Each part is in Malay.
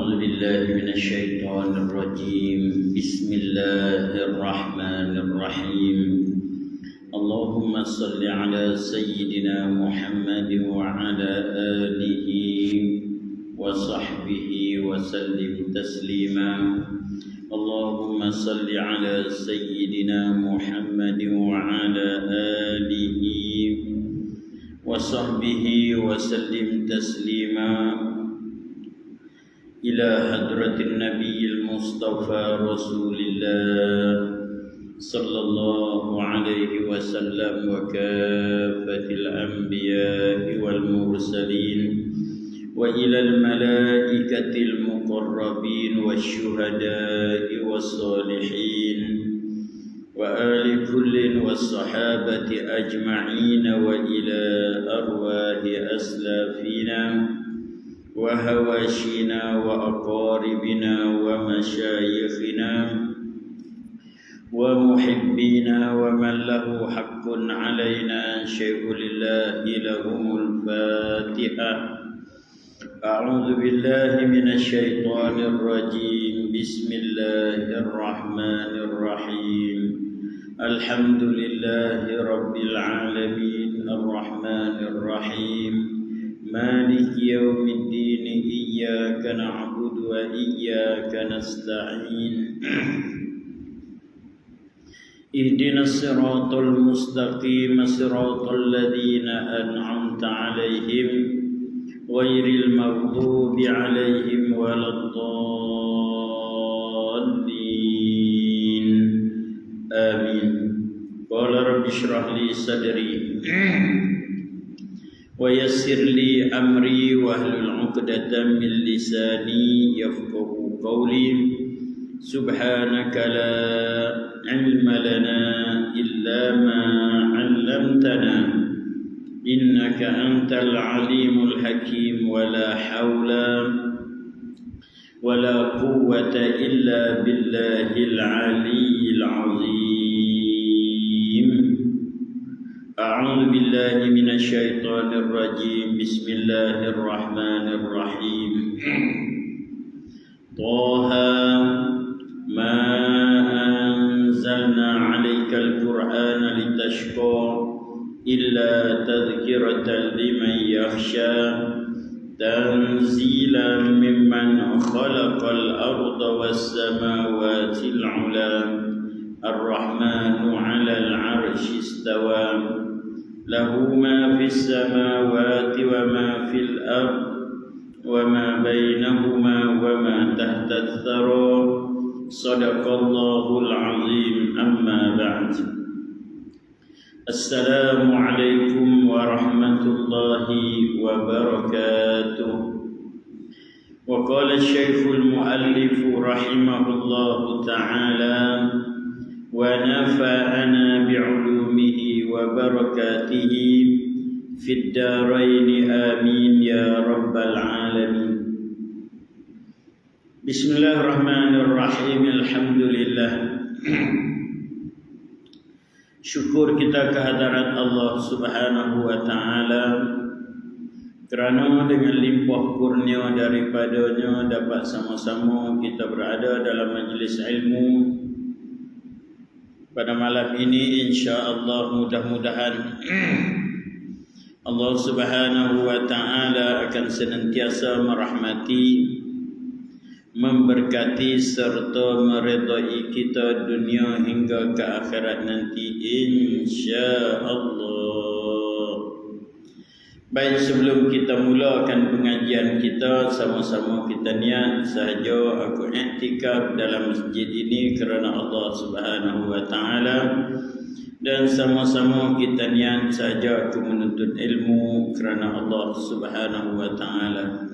أعوذ بالله من الشيطان الرجيم بسم الله الرحمن الرحيم اللهم صل على سيدنا محمد وعلى آله وصحبه وسلم تسليما اللهم صل على سيدنا محمد وعلى آله وصحبه وسلم تسليما إلى حضرة النبي المصطفى رسول الله صلى الله عليه وسلم وكافة الأنبياء والمرسلين وإلى الملائكة المقربين والشهداء والصالحين وآل كل والصحابة أجمعين وإلى أرواح أسلافنا وهواشينا وأقاربنا ومشايخنا ومحبينا ومن له حق علينا شيء لله لهم الفاتحة أعوذ بالله من الشيطان الرجيم بسم الله الرحمن الرحيم الحمد لله رب العالمين الرحمن الرحيم مالك يوم الدين إياك نعبد وإياك نستعين اهدنا الصراط المستقيم صراط الذين أنعمت عليهم غير المغضوب عليهم ولا الضالين آمين قال رب اشرح لي صدري ويسر لي أمري واحلل عقدة من لساني يفقه قولي سبحانك لا علم لنا إلا ما علمتنا إنك أنت العليم الحكيم ولا حول ولا قوة إلا بالله العلي العظيم أعوذ بالله من الشيطان الرجيم بسم الله الرحمن الرحيم طه ما أنزلنا عليك القرآن لتشقى إلا تذكرة لمن يخشى تنزيلا ممن خلق الأرض والسماوات العلى الرحمن على العرش استوى له ما في السماوات وما في الأرض وما بينهما وما تحت الثرى صدق الله العظيم أما بعد السلام عليكم ورحمة الله وبركاته وقال الشيخ المؤلف رحمه الله تعالى ونفعنا بعلومه وبركاته في الدارين آمين يا رب العالمين بسم الله الرحمن الرحيم الحمد لله syukur kita kehadirat Allah Subhanahu wa taala kerana dengan limpah kurnia daripadanya dapat sama-sama kita berada dalam majlis ilmu pada malam ini, insya-Allah mudah-mudahan Allah Subhanahu wa taala akan senantiasa merahmati, memberkati serta meredai kita dunia hingga ke akhirat nanti, insya-Allah. Baik, sebelum kita mulakan pengajian kita, sama-sama kita niat sahaja aku iktikaf dalam masjid ini kerana Allah Subhanahu wa taala, dan sama-sama kita niat sahaja aku menuntut ilmu kerana Allah Subhanahu wa taala.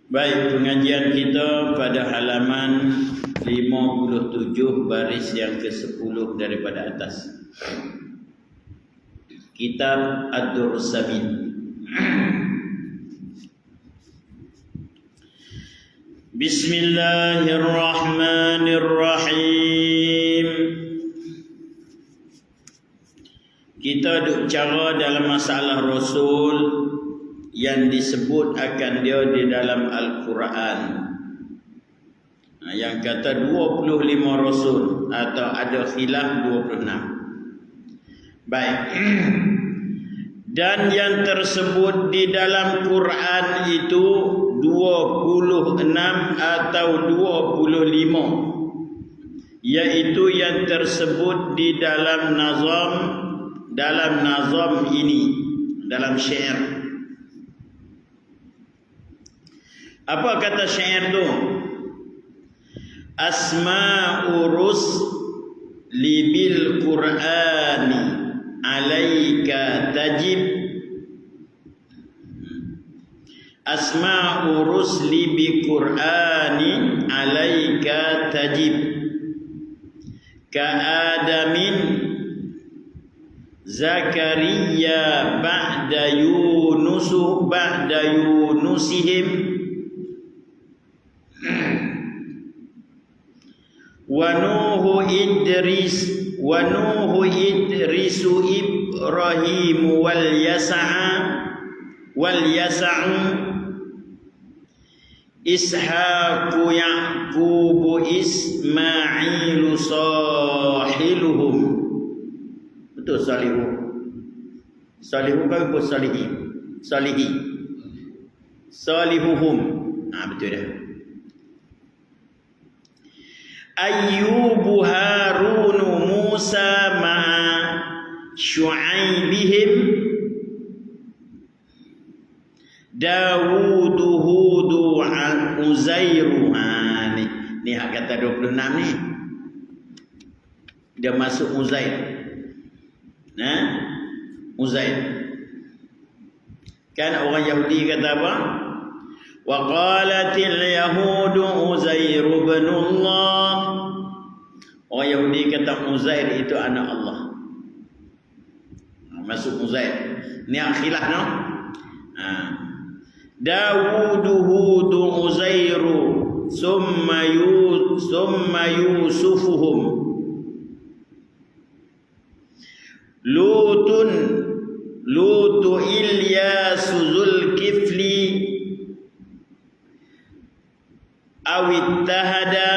Baik, pengajian kita pada halaman 57 baris yang ke-10 daripada atas. Kitab Ad-Durr Samin. Bismillahirrahmanirrahim. Kita duk cara dalam masalah Rasul yang disebut akan dia di dalam Al-Quran. Yang kata 25 rasul atau ada khilaf 26. Baik. Dan yang tersebut di dalam Quran itu 26 atau 25, yaitu yang tersebut di dalam nazam ini, dalam syair. Apa kata syair tu? Asma'u rusli bil Qur'ani alaika tajib. Asma'u rusli bi Qur'ani alaika tajib. Ka Adamin Zakaria ba'da Yunusihim wa Nuhu Idrisu Ibrahim wal Yasa'u Ishaqu Ya'qubu Ismailu sahiluhum. Betul salihu. Salihu kan ikut salihi. Salihuhum. Betul dah. Ayyubu Harunu Musa ma'a Syu'aibihim Dawudu Hudu Uzairu. Ni hak kata 26 ni. Dia masuk Uzair. Uzair. Kan orang Yahudi kata apa? Wa qalatil yahudu Uzair ibn Allah. Orang Yahudi kata Uzair itu anak Allah. Masuk Uzair. Ni khilaf no? Dawudu Hudu Uzairu summa Yusufuhum Lutu Ilyasu Zulkifli awittahada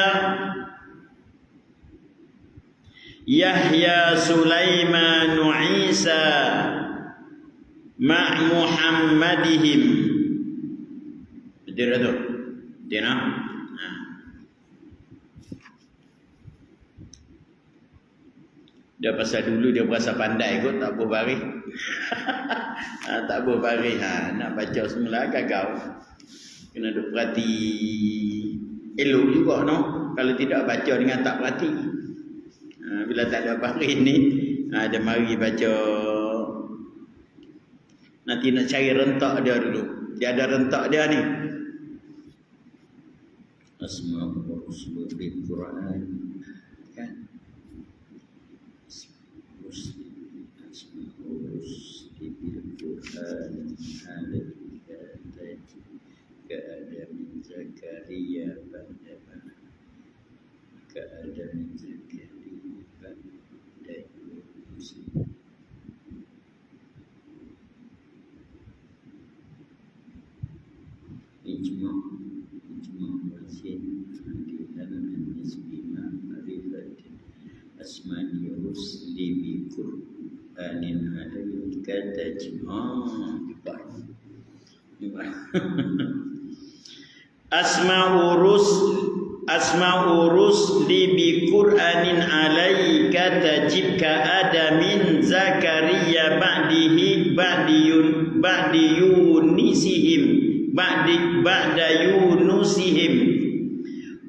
Yahya Sulaiman Isa ma' Muhammadihim. Betul tu? Dia nak? Dia pasal dulu dia berasa pandai kot, tak boleh baris. Tak boleh baris. Nak baca semula gagal. Kena duk perhati. Elok juga no. Kalau tidak baca dengan tak perhati. Bila tak ada baris ni, dia mari baca. Nanti nak cari rentak dia dulu. Dia ada rentak dia ni. Asma'u rusli bil Quran. Kan? Asma'u rusli bil Quran alaika tajib. Ka Adamin Zakaria ba'da Yunus. Ijma' wazin adilan an-nisbi ma'rifatin asma'i rusli bi Qur'anin alaika tajib. Asma'u rusli bi Qur'anin alaika tajib ka Adamin Zakaria ba'da Yunusihim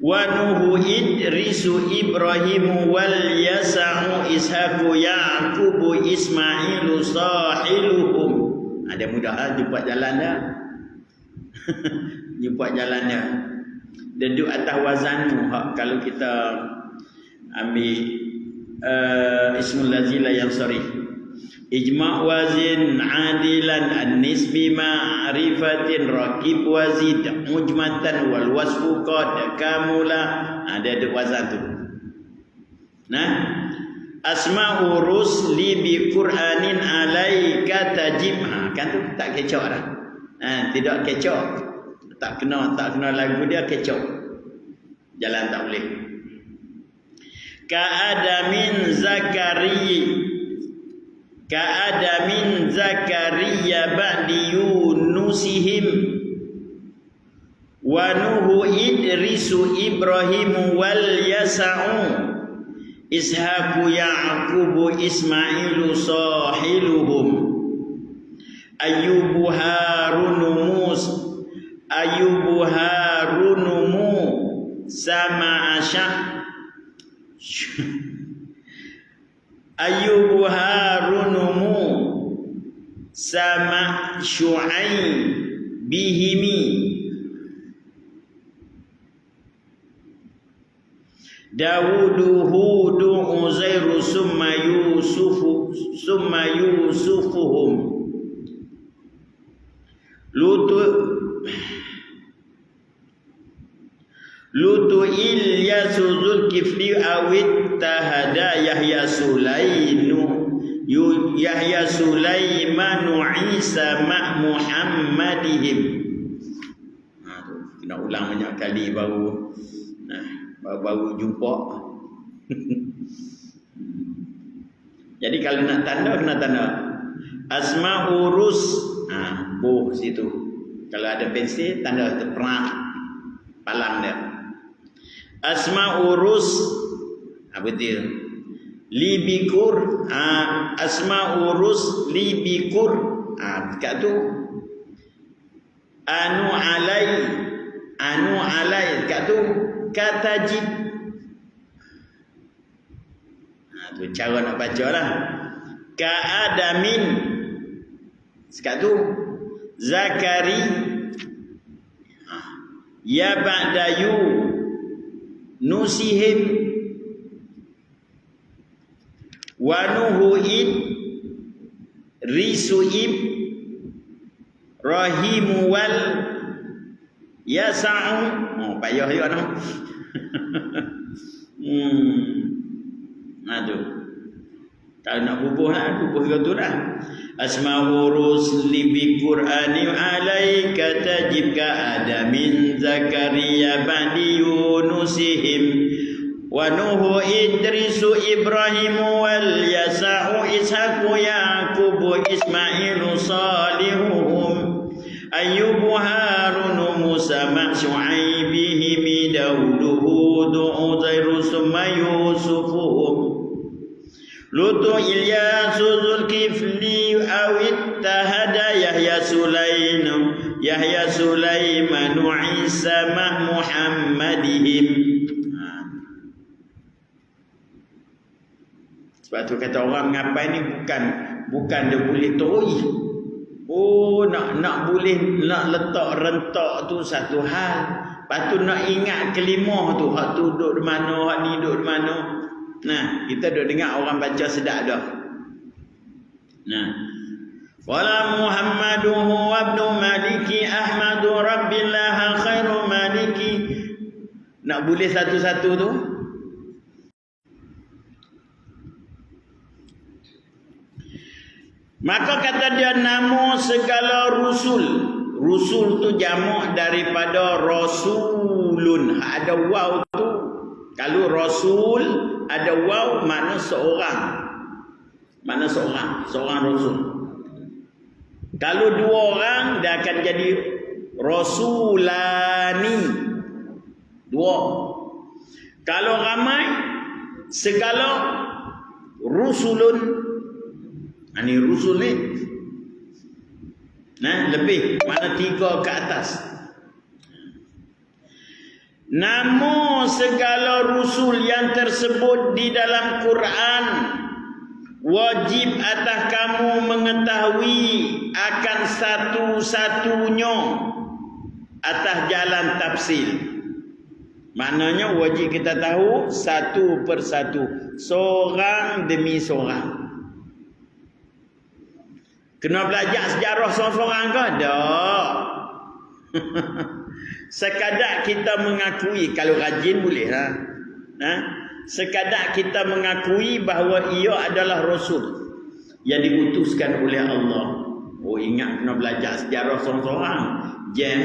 wa Nuhu Idrisu Ibrahim wal Yasa'u Ishaqu Ya'qubu Ismailu sahiluhum. Ada mudah jumpa jalan dah. Jumpa jalan dia. Dan duduk atas wazan tu. Kalau kita ambil ismul lazila yang sarih. Ijma' wazin adilan an-nisbi ma'rifatin rakib wazid mujmatan wal wasfu qad kamula. Ada wazan tu. Nah, asma'u rusli bi Qur'anin alaika tajib. Kan tu tak kecoh dah. Tidak kecoh. Tak kena lagu dia kecoh. Jalan tak boleh. Ka'adamin Zakaria ba'di Yunusihim wa Nuhu Idrisu Ibrahimu wal Yasa'u Ishaqu Ya'qubu Ismailu sahiluhum Ayyubu Harunumu sama Asyah Ayyubu Harunumu sama Syu'aibihimi Dawudu Hudu Uzairu summa Yusufuhum Lutu Ilyasu Zulkifli awit tahada Yahya Sulaimanu Isa ma Muhammadihim. Kena ulang banyak kali baru jumpa. Jadi kalau nak tanda kena tanda Asma'u Rus. Boh situ. Kalau ada pensil tanda terperang palang dia. Asma'u Rus. Betul. Libikur. Asma'u Rus libikur. Dekat tu. Anu alai dekat tu katajib. Tu cara nak baca lah. Ka'adamin dekat tu Zakari ya ba'dayu nusihim wa nuhu'id risu'ib rahimu wal yasa'u. Payah juga no. Tu kalau nak bubuh tu dah. Asma'u rusli bi Qur'ani alaika tajib ka'adamin Zakaria ba'di Yunusihim wa Nuhu Idrisu Ibrahimu wal Yasa'u Ishaqu Yaqubu Ismailu salihuhum Ayyubu Harunu Musa ma Syu'aibihim Dawudu Hudu Uzairu summa Yusufuhum Lutu Ilyasu Zulkifli awit tahada Yahya Sulaimanu Isa ma Muhammadihim. Sebab tu kata orang mengapai ni bukan dia boleh terui. Nak boleh nak letak rentak tu satu hal. Lepas tu nak ingat kelimah tu, hak tu duduk di mana, hak ni duduk di mana. Nah, kita duk dengar orang baca sedap dah. Nah. Wala Muhammaduhu wa ibnu Maliki Ahmadu Rabbillah khairu Maliki. Nak boleh satu-satu tu? Maka kata dia nama segala rusul. Rusul tu jamak daripada rasulun. Ada waw tu. Kalau rasul ada waw makna seorang. Makna seorang rasul. Kalau dua orang dia akan jadi rasulani. Dua. Kalau ramai segala rusulun. Ini rusul ni. Lebih mana 3 ke atas. Nama segala rusul yang tersebut di dalam Quran wajib atas kamu mengetahui akan satu-satunya atas jalan tafsir. Maknanya wajib kita tahu satu persatu, seorang demi seorang. Kena belajar sejarah seorang-seorang ke? Tak. Sekadar kita mengakui, kalau rajin boleh sekadar kita mengakui bahawa ia adalah Rasul yang diutuskan oleh Allah. Oh, ingat kena belajar sejarah seorang-seorang. Jam.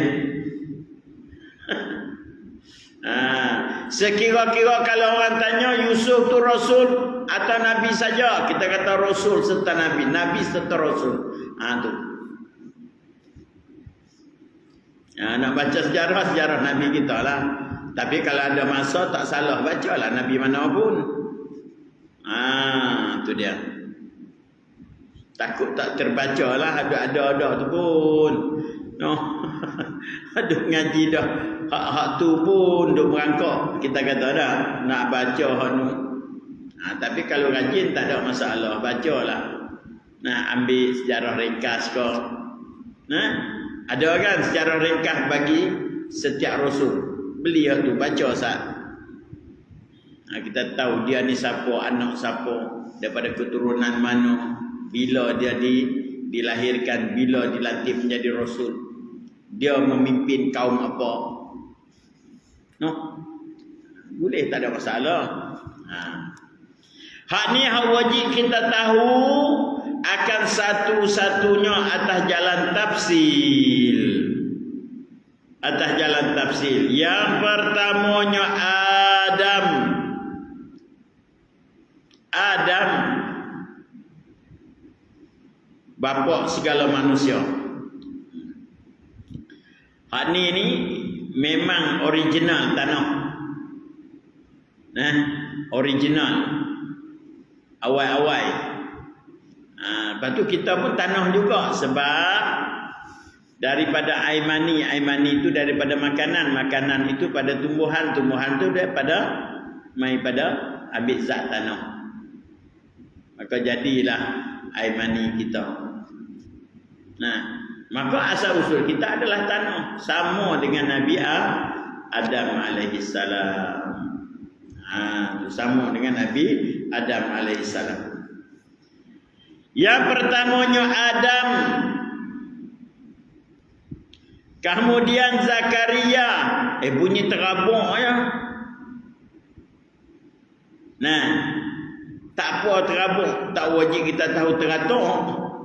Sekira-kira kalau orang tanya Yusuf tu Rasul atau Nabi saja, kita kata Rasul serta Nabi, Nabi serta Rasul. Tu. Nak baca sejarah Nabi kita lah. Tapi kalau ada masa tak salah baca lah Nabi mana pun. Tu dia. Takut tak terbaca lah, ada tu pun. No. Aduh ngaji dah. Hak tu pun duk merangkak. Kita kata dah nak baca hak nu. Tapi kalau rajin tak ada masalah, bacalah. Ambil sejarah ringkas ke. Ada kan sejarah ringkas bagi setiap rasul. Beli hak tu, baca sat. Kita tahu dia ni siapa, anak siapa, daripada keturunan mana, bila dia dilahirkan, bila dilantik menjadi rasul, dia memimpin kaum apa. Boleh, tak ada masalah. Hak ni hak wajib kita tahu akan satu-satunya atas jalan tafsil. Atas jalan tafsil. Yang pertamanya Adam, bapa segala manusia. Hak ni memang original tanah. Original. Awal-awal. Lepas tu kita pun tanah juga sebab daripada aimani itu daripada makanan itu pada tumbuhan tu daripada ambil zat tanah. Maka jadilah aimani kita. Maka asal usul kita adalah tanah, sama dengan Nabi Adam alaihi salam. Sama dengan Nabi Adam alaihi salam. Yang pertamanya Adam, kemudian Zakaria. Bunyi terabuk ya. Tak apa terabuk, tak wajib kita tahu teratur,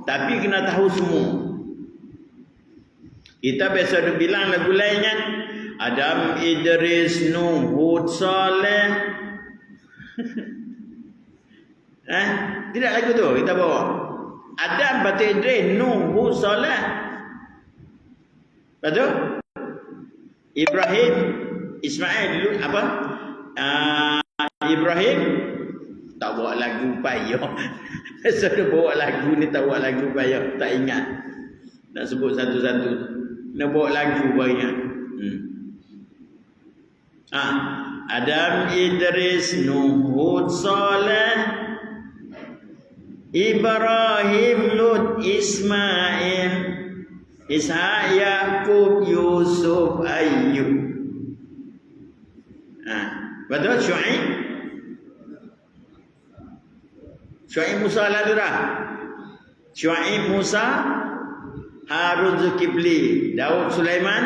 tapi kena tahu semua. Kita biasa ada bilang lagu lain kan, Adam, Idris, Nuh, Hud, Saleh. Tidak lagu tu kita bawa. Adam, Batu Idris, Nuh, Hud, Saleh. Betul? Ibrahim, Ismail dulu apa? Ibrahim tak bawa lagu payah. Sudah bawa lagu ni, tak bawa lagu payah, tak ingat. Nak sebut satu-satu. Nak bawa lagu baru ingat. Adam, Idris, Nuh, Hud, Saleh, Ibrahim, Lut, Ismail, Ishak, Yaqub, Yusuf, Ayyub. Betul? Syuaib Musa lalu dah. Syuaib Musa, Harun Zulkifli, Daud Sulaiman,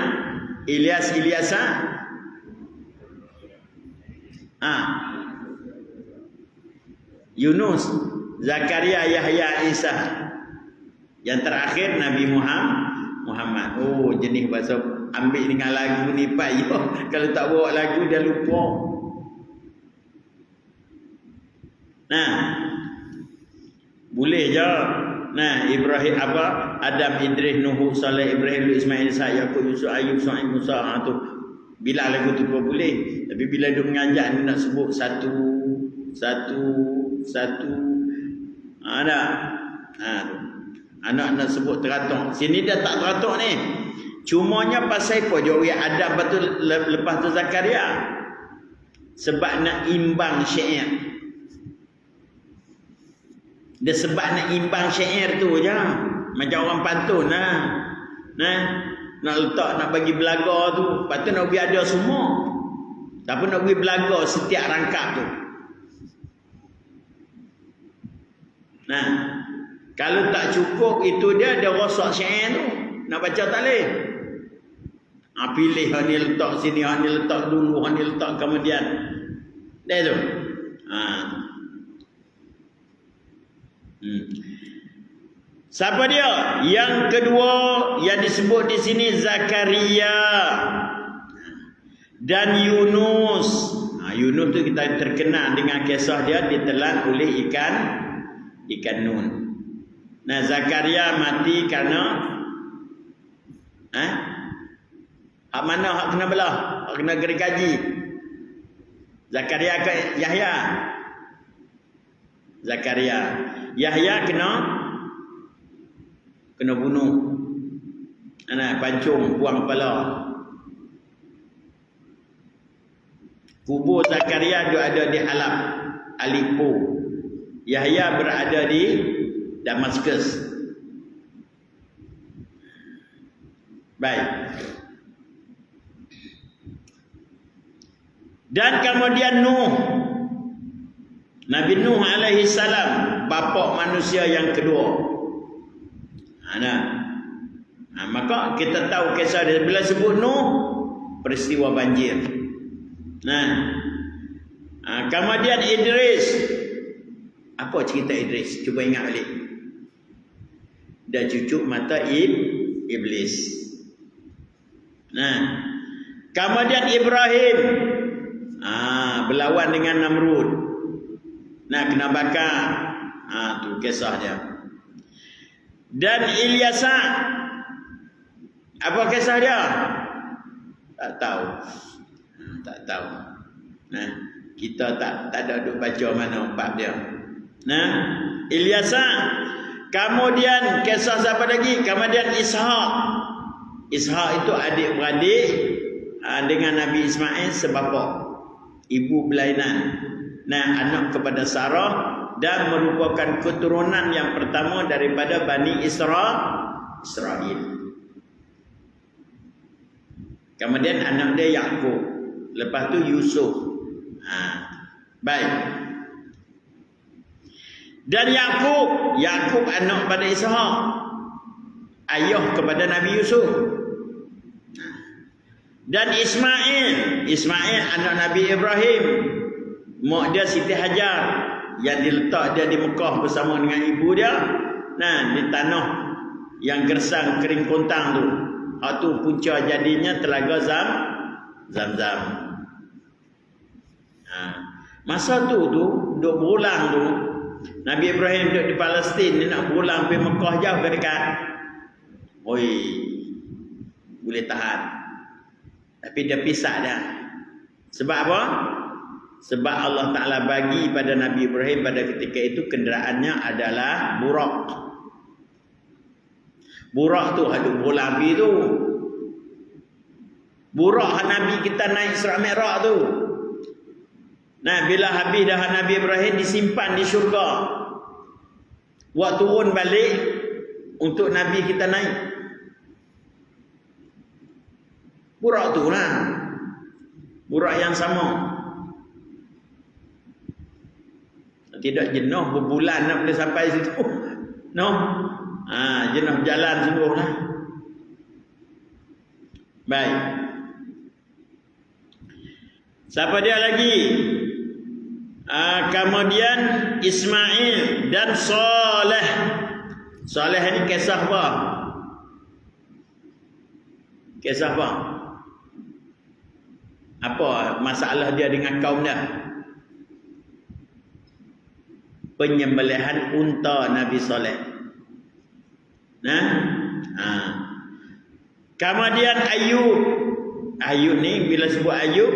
Ilyas Ilyasa. Yunus, Zakaria, Yahya, Isa. Yang terakhir Nabi Muhammad. Oh, jenis bahasa ambil dengan lagu ni payah. Kalau tak bawa lagu dia lupa. Boleh je. Ibrahim Adam, Idris, Nuh, Saleh, Ibrahim, Ismail, Ishak, Yaqub, Yusuf, Ayyub, Syuaib, Musa. Tu bila lagu tu pun boleh. Tapi bila dia mengajak ni nak sebut satu. Ada. Anak nak sebut teratur. Sini dia tak teratur ni. Cumanya pasal apa dia Adam betul lepas tu Zakaria? Sebab nak imbang syair. Dia sebab nak imbang syair tu je. Macam orang pantun lah. Nak letak, nak bagi belaga tu. Lepas tu nak bagi ada semua. Tapi nak bagi belaga setiap rangkap tu. Kalau tak cukup itu dia rosak syair tu. Nak baca tak boleh. Pilih hak ni letak sini, hak ni letak dulu, hak ni letak kemudian. Dah tu. Siapa dia? Yang kedua yang disebut di sini Zakaria dan Yunus. Yunus tu kita terkenal dengan kisah dia ditelan oleh ikan nun. Nah, Zakaria mati kerana hak mana hak kena belah? Hak kena gergaji. Zakaria ke Yahya? Zakaria. Yahya kena bunuh. Pancung, buang kepala. Kubur Zakaria dia ada di Halab, Aleppo. Yahya berada di Damaskus. Baik. Dan kemudian Nuh. Nabi Nuh alaihi salam, bapa manusia yang kedua. Maka kita tahu kisah dia bila sebut Nuh, peristiwa banjir. Kemudian Idris. Apa cerita Idris? Cuba ingat balik. Dia cucuk mata iblis. Kemudian Ibrahim. Berlawan dengan Namrud. Kena bakar. Tu kisah dia. Dan Ilyasa. Apa kisah dia? Tak tahu. Kita tak ada duk baca mana bab dia. Ilyasa. Kemudian kisah siapa lagi? Kemudian Ishak. Ishak itu adik-beradik dengan Nabi Ismail sebapa. Ibu berlainan. Anak kepada Sarah dan merupakan keturunan yang pertama daripada Bani Israel. Kemudian anak dia Yakub. Lepas tu Yusuf. Baik. Dan Yakub anak pada Ishak. Ayah kepada Nabi Yusuf. Dan Ismail anak Nabi Ibrahim. Mak dia Siti Hajar yang diletak dia di Mekah bersama dengan ibu dia. Di tanah yang gersang kering kontang tu. Tu punca jadinya telaga Zam-Zam. Masa tu duk berulang tu, Nabi Ibrahim duduk di Palestin, dia nak berulang pergi Mekah jauh ke dekat. Boleh tahan. Tapi dia pisah dah. Sebab apa? Sebab Allah Ta'ala bagi pada Nabi Ibrahim pada ketika itu kenderaannya adalah burak. Burak tu hadut bola api tu. Burak Nabi kita naik Isra Mi'raj tu. Bila habis dah Nabi Ibrahim disimpan di syurga. Buat turun balik untuk Nabi kita naik. Burak tu lah. Burak yang sama. Tidak jenuh berbulan nak boleh sampai situ. Jenuh jalan sungguh lah. Baik. Siapa dia lagi? Kemudian Ismail dan Saleh. Saleh ini kisah apa? Kisah apa? Apa masalah dia dengan kaum dia? Penyembelihan unta Nabi Saleh. Kemudian Ayub ni bila sebut Ayub,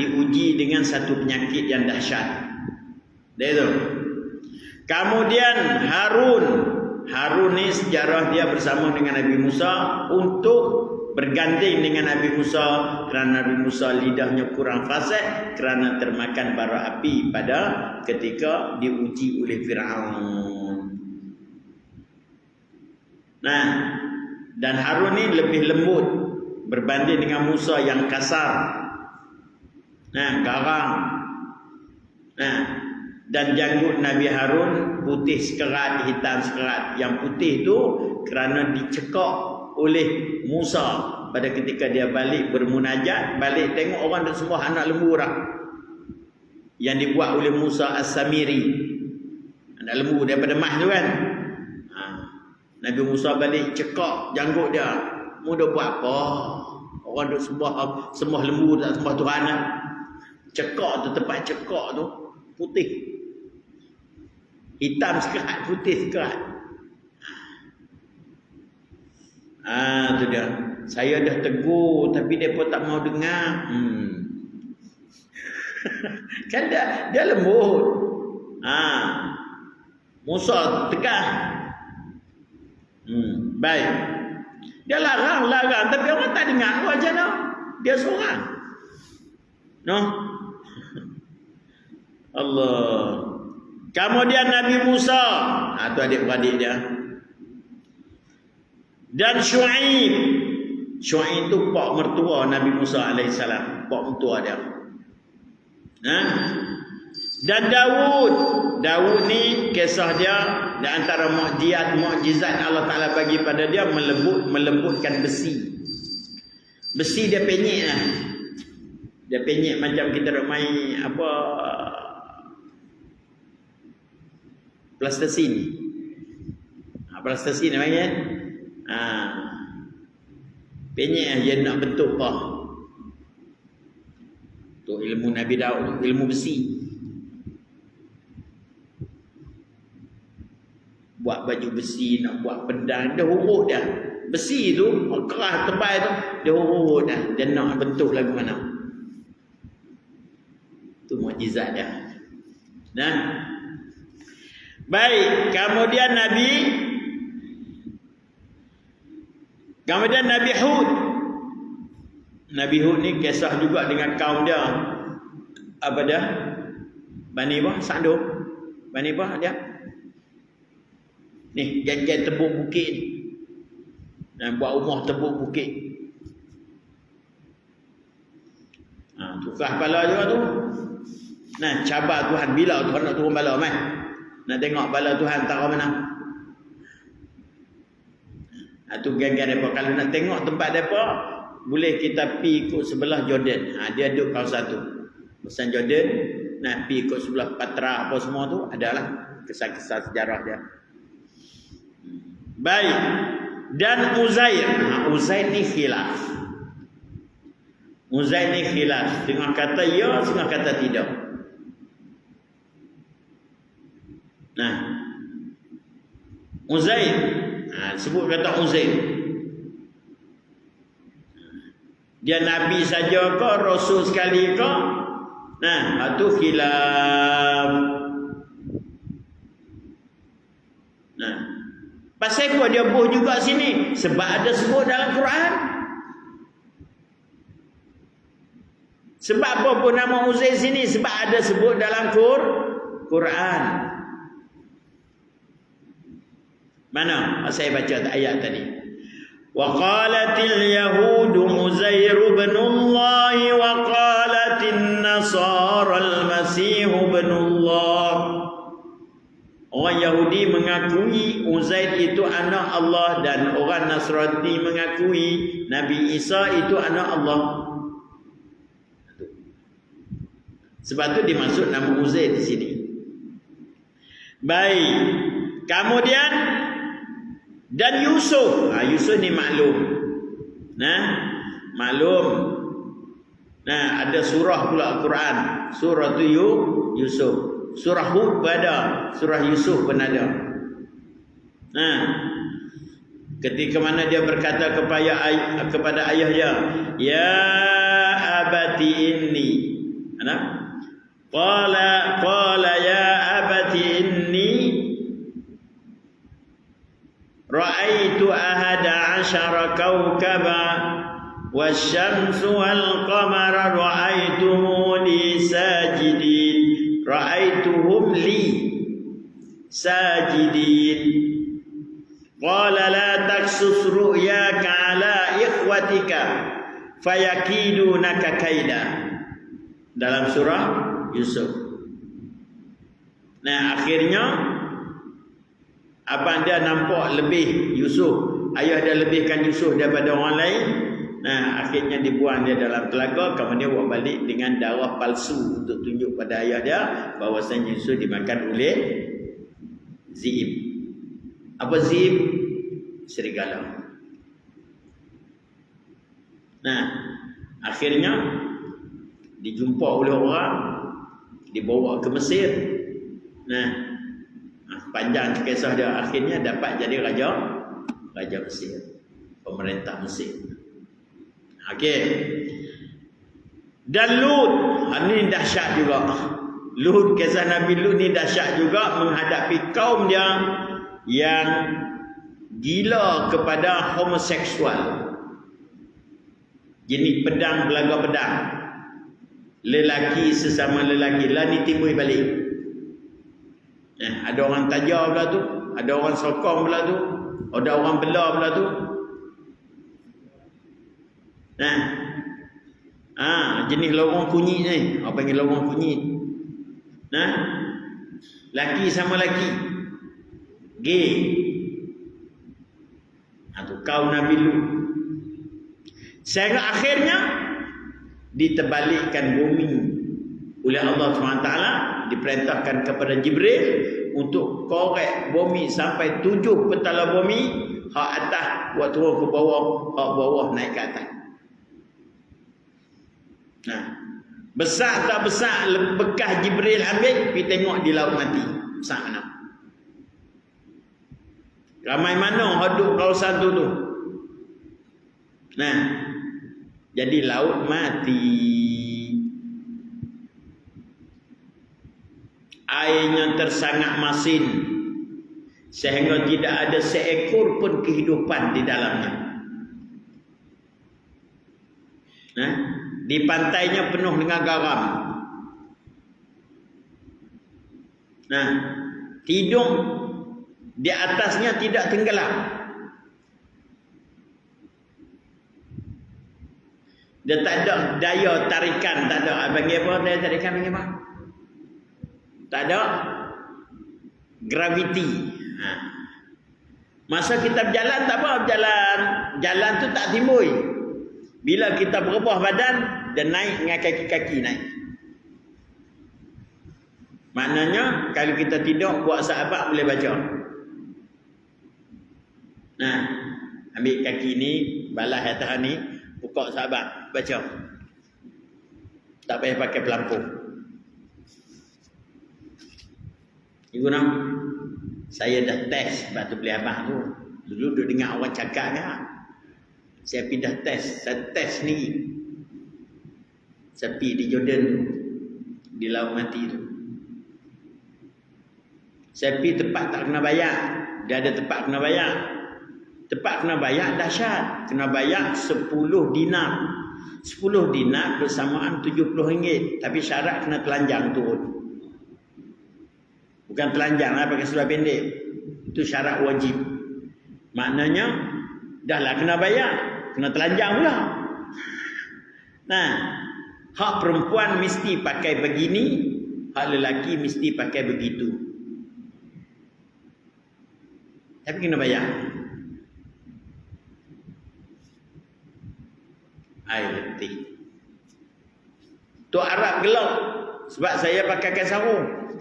diuji dengan satu penyakit yang dahsyat. Dia tu. Kemudian Harun ni sejarah dia bersama dengan Nabi Musa untuk berganding dengan Nabi Musa kerana Nabi Musa lidahnya kurang fasih kerana termakan bara api pada ketika diuji oleh Firaun. Dan Harun ni lebih lembut berbanding dengan Musa yang kasar. Garang. Dan janggut Nabi Harun putih sekerat, hitam sekerat. Yang putih tu kerana dicekak oleh Musa pada ketika dia balik bermunajat, balik tengok orang dah sembah anak lembu dah. Yang dibuat oleh Musa As-Samiri. Anak lembu daripada Mah tu kan. Nabi Musa balik cekak janggut dia. Mu dah buat apa? Orang duk sembah lembu tak sembah Tuhan lah. Cekak tu, tempat cekak tu putih. Hitam sekerat, putih sekerat. Tu dia. Saya dah tegur tapi mereka tak mau dengar. Kan dia lembut. Musa tegas. Baik. Dia larang tapi orang tak dengar macam mana. Dia seorang. No. Allah. Kemudian Nabi Musa, tu adik-beradik dia. Dan Syuaib. Syuaib tu pak mertua Nabi Musa alaihissalam, pak mertua dia. Dan Daud. Daud ni kisah dia di antara mukjizat Allah Taala bagi pada dia melembutkan besi. Besi dia penyek lah. Dia penyek macam kita nak main apa plastisin. Plastisin dia panggil. Penyek lah dia nak bentuk apa. Tu ilmu Nabi Daud, ilmu besi. Buat baju besi, nak buat pedang, dah urut dah. Besi tu, keras tebal tu, dia urut dah. Dia nak bentuk lagu mana. Tu mukjizat dia. Baik, kemudian Nabi Hud. Nabi Hud ni kisah juga dengan kaum dia. Apa dia? Bani apa? Sa'dum. Bani apa dia? Ni, gen-gen tebuk bukit ni. Dan buat rumah tebuk bukit. Tukar kepala juga tu. Cabar Tuhan. Bila Tuhan nak turun bala, man? Nak tengok bala Tuhan tak mana. Tu gen-gen mereka. Kalau nak tengok tempat mereka, boleh kita pi ikut sebelah Jordan. Dia duduk kawasan tu. Kawasan Jordan. Nak pi ikut sebelah Patra apa semua tu. Adalah kisah-kisah sejarah dia. Baik. Dan Uzair. Uzair ni khilaf. Uzair ni khilaf. Setengah kata ya, setengah kata tidak. Uzair. Sebut kata Uzair. Dia Nabi saja ke, Rasul sekali ke? Itu khilaf. Pasal apa dia buh juga sini? Sebab ada sebut dalam Quran. Sebab apa pun nama Uzair sini? Sebab ada sebut dalam Quran. Mana? Saya baca ayat tadi. Wa qalatil yahudu Uzair ibn Allah wa qalatin nasara al-masih ibn Allah. Orang Yahudi mengakui Uzair itu anak Allah dan orang Nasrani mengakui Nabi Isa itu anak Allah. Sebab tu dimaksud nama Uzair di sini. Baik. Kemudian dan Yusuf. Yusuf ni maklum. Maklum. Ada surah pula Al-Quran. Surah tu Yusuf. Surah Hud ada, surah Yusuf pun ada. Ketika mana dia berkata kepada ayah dia, ya abati inni. Qala ya abati inni ra'aitu ahada 'ashara kawkaba wasyamsu wal qamara ra'aitumuni sajidin. Ra'aituhum li sajidin. Qala la taksus ru'yaka ala ikhwatika fayakidunaka kaida. Dalam surah Yusuf. Akhirnya abang dia nampak lebih Yusuf. Ayah dia lebihkan Yusuf daripada orang lain. Akhirnya dibuang dia dalam telaga. Kemudian buat balik dengan darah palsu untuk tunjuk pada ayah dia bahawasanya Yusuf dimakan oleh Zib. Apa Zib? serigala. Nah, akhirnya dijumpa oleh orang, dibawa ke Mesir. Nah, panjang kisah dia, akhirnya dapat jadi raja Mesir, pemerintah Mesir. Okey. Dan Lut, ini dahsyat juga. Lut, kisah Nabi Lut ni dahsyat juga menghadapi kaum dia yang gila kepada homoseksual. Jenis pedang belaga pedang. Lelaki sesama lelaki lah ni timbul balik. Ada orang tajar belah tu, ada orang sokong belah tu, ada orang belah belah tu. Jenis lorong kunyit ni, apa panggil lorong kunyit. Laki sama laki. Gay. Tu kaum Nabi Lut. Sehingga akhirnya diterbalikkan bumi oleh Allah SWT, diperintahkan kepada Jibril untuk korek bumi sampai 7 petala bumi, hak atas buat turun ke bawah, hak bawah naik ke atas. Besar tak besar bekas Jibril ambil, pergi tengok di laut mati. Besar mana? Ramai mana hidup kawasan tu. Jadi laut mati. Airnya tersangat masin sehingga tidak ada seekor pun kehidupan di dalamnya. Di pantainya penuh dengan garam. Tidung di atasnya tidak tenggelam. Dia tak ada daya tarikan, tak ada. Panggil apa daya tarikan, panggil apa? Tak ada graviti. Masa kita berjalan tak apa, jalan tu tak timbul. Bila kita berubah badan, dia naik dengan kaki-kaki naik. Maknanya kalau kita tidur buat sahabat boleh baca. Ambil kaki ni, balas atas ni, buka sahabat, baca. Tak payah pakai pelampung. Ibu nak, saya dah test batu beli abang tu. Dulu duduk dengar orang cakap kan. Saya pergi dah test. Saya test ni. Saya pergi di Jordan tu. Di laut mati tu. Saya pergi tempat tak kena bayar. Dia ada tempat kena bayar. Tempat kena bayar dahsyat. Kena bayar 10 dinar. 10 dinar bersamaan RM70. Tapi syarat kena telanjang turun. Bukan telanjang lah pakai seluar pendek. Itu syarat wajib. Maknanya dah lah kena bayar. Kena telanjang pula. Hak perempuan mesti pakai begini. Hak lelaki mesti pakai begitu. Tapi kena bayar. Air letih. Tu Arab gelap. Sebab saya pakai sarung.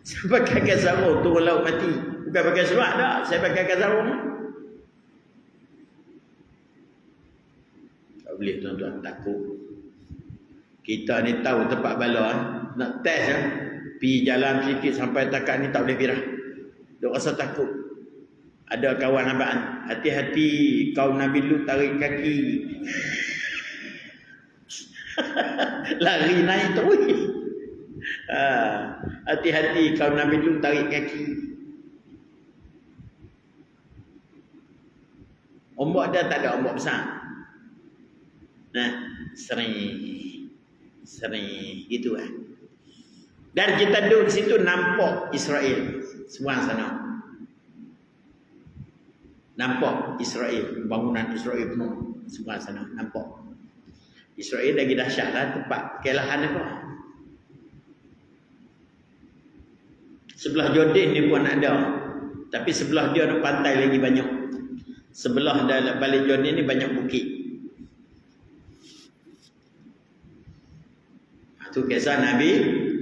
Saya pakai sarung turun laut mati. Bukan pakai seluar tak. Saya pakai sarung. Tak boleh tuan-tuan takut. Kita ni tahu tempat bala. Nak test pergi jalan sikit sampai takat ni tak boleh pirah. Duk rasa takut. Ada kawan abang, hati-hati kaum Nabi Lut tarik kaki. Lari naik terus. Hati-hati kaum Nabi Lut tarik kaki. Ombak dah tak ada ombak besar. Sering gitu lah. Dan kita duduk di situ nampak Israel semua sana. Nampak Israel, bangunan Israel penuh semua sana nampak. Israel lagi dahsyat lah tempat kelahan apa. Sebelah Jordan ni pun ada. Tapi sebelah dia ada pantai lagi banyak. Sebelah balik Jordan ni banyak bukit. Itu kisah Nabi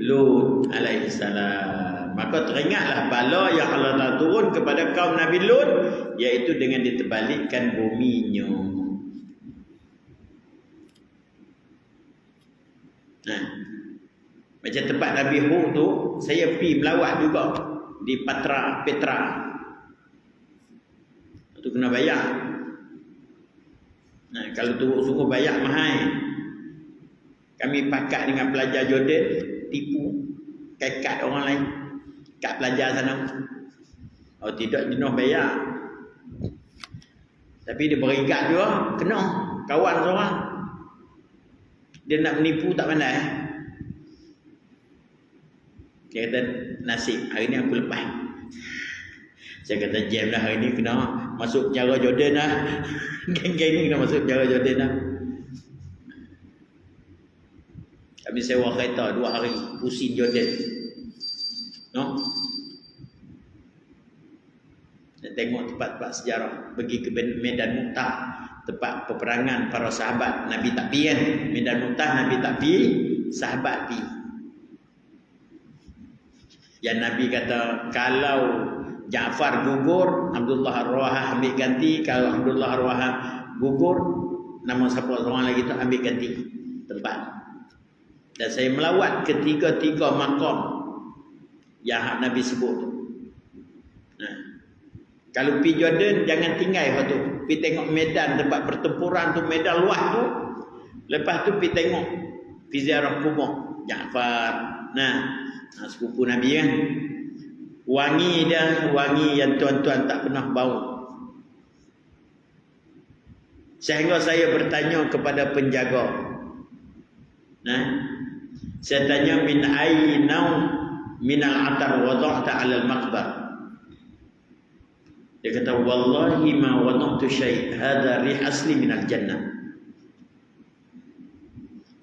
Lut alaihissalam. Maka maka teringatlah bala yang Allah Ta'ala turun kepada kaum Nabi Lut, iaitu dengan diterbalikkan buminya. Nah, macam tempat Nabi Hud tu, saya pergi melawat juga di Petra. Tu kena bayar. Nah, kalau turun suruh bayar mahal. Kami pakat dengan pelajar Jordan, tipu, kekat orang lain, kat pelajar sana. Oh tidak jenuh bayar. Tapi dia berikat juga, kena kawan seorang. Dia nak menipu tak pandai. Dia kata, nasib hari ni aku lepas. Saya kata, jam dah hari ni kena masuk penjara Jordan dah. Geng-geng ni kena masuk penjara Jordan dah. Kami sewa kereta 2 hari pusing Jordan. No? Dan tengok tempat-tempat sejarah. Pergi ke Medan Mu'tah, tempat peperangan para sahabat. Nabi tak pergi kan? Medan Mu'tah Nabi tak pergi, sahabat pergi. Yang Nabi kata, kalau Ja'far gugur, Abdullah Ar-Rawahah ambil ganti. Kalau Abdullah Ar-Rawahah gugur, nama siapa seorang lagi tu ambil ganti tempat. Dan saya melawat ketiga-tiga makam yang Nabi sebut tu. Nah, kalau pergi Jordan, jangan tinggal tu. Pergi tengok medan tempat pertempuran tu, medan luas tu. Lepas tu pergi tengok, pergi ziarah kubur Ja'far. Nah, sepupu Nabi kan. Wangi dia, wangi yang tuan-tuan tak pernah bau. Sehingga saya bertanya kepada penjaga. Nah, saya tanya, min aynau minal atar wada'ta 'ala al-maqbar. Dia kata, wallahi ma wada'tu syai', hadha rih asli minal jannah.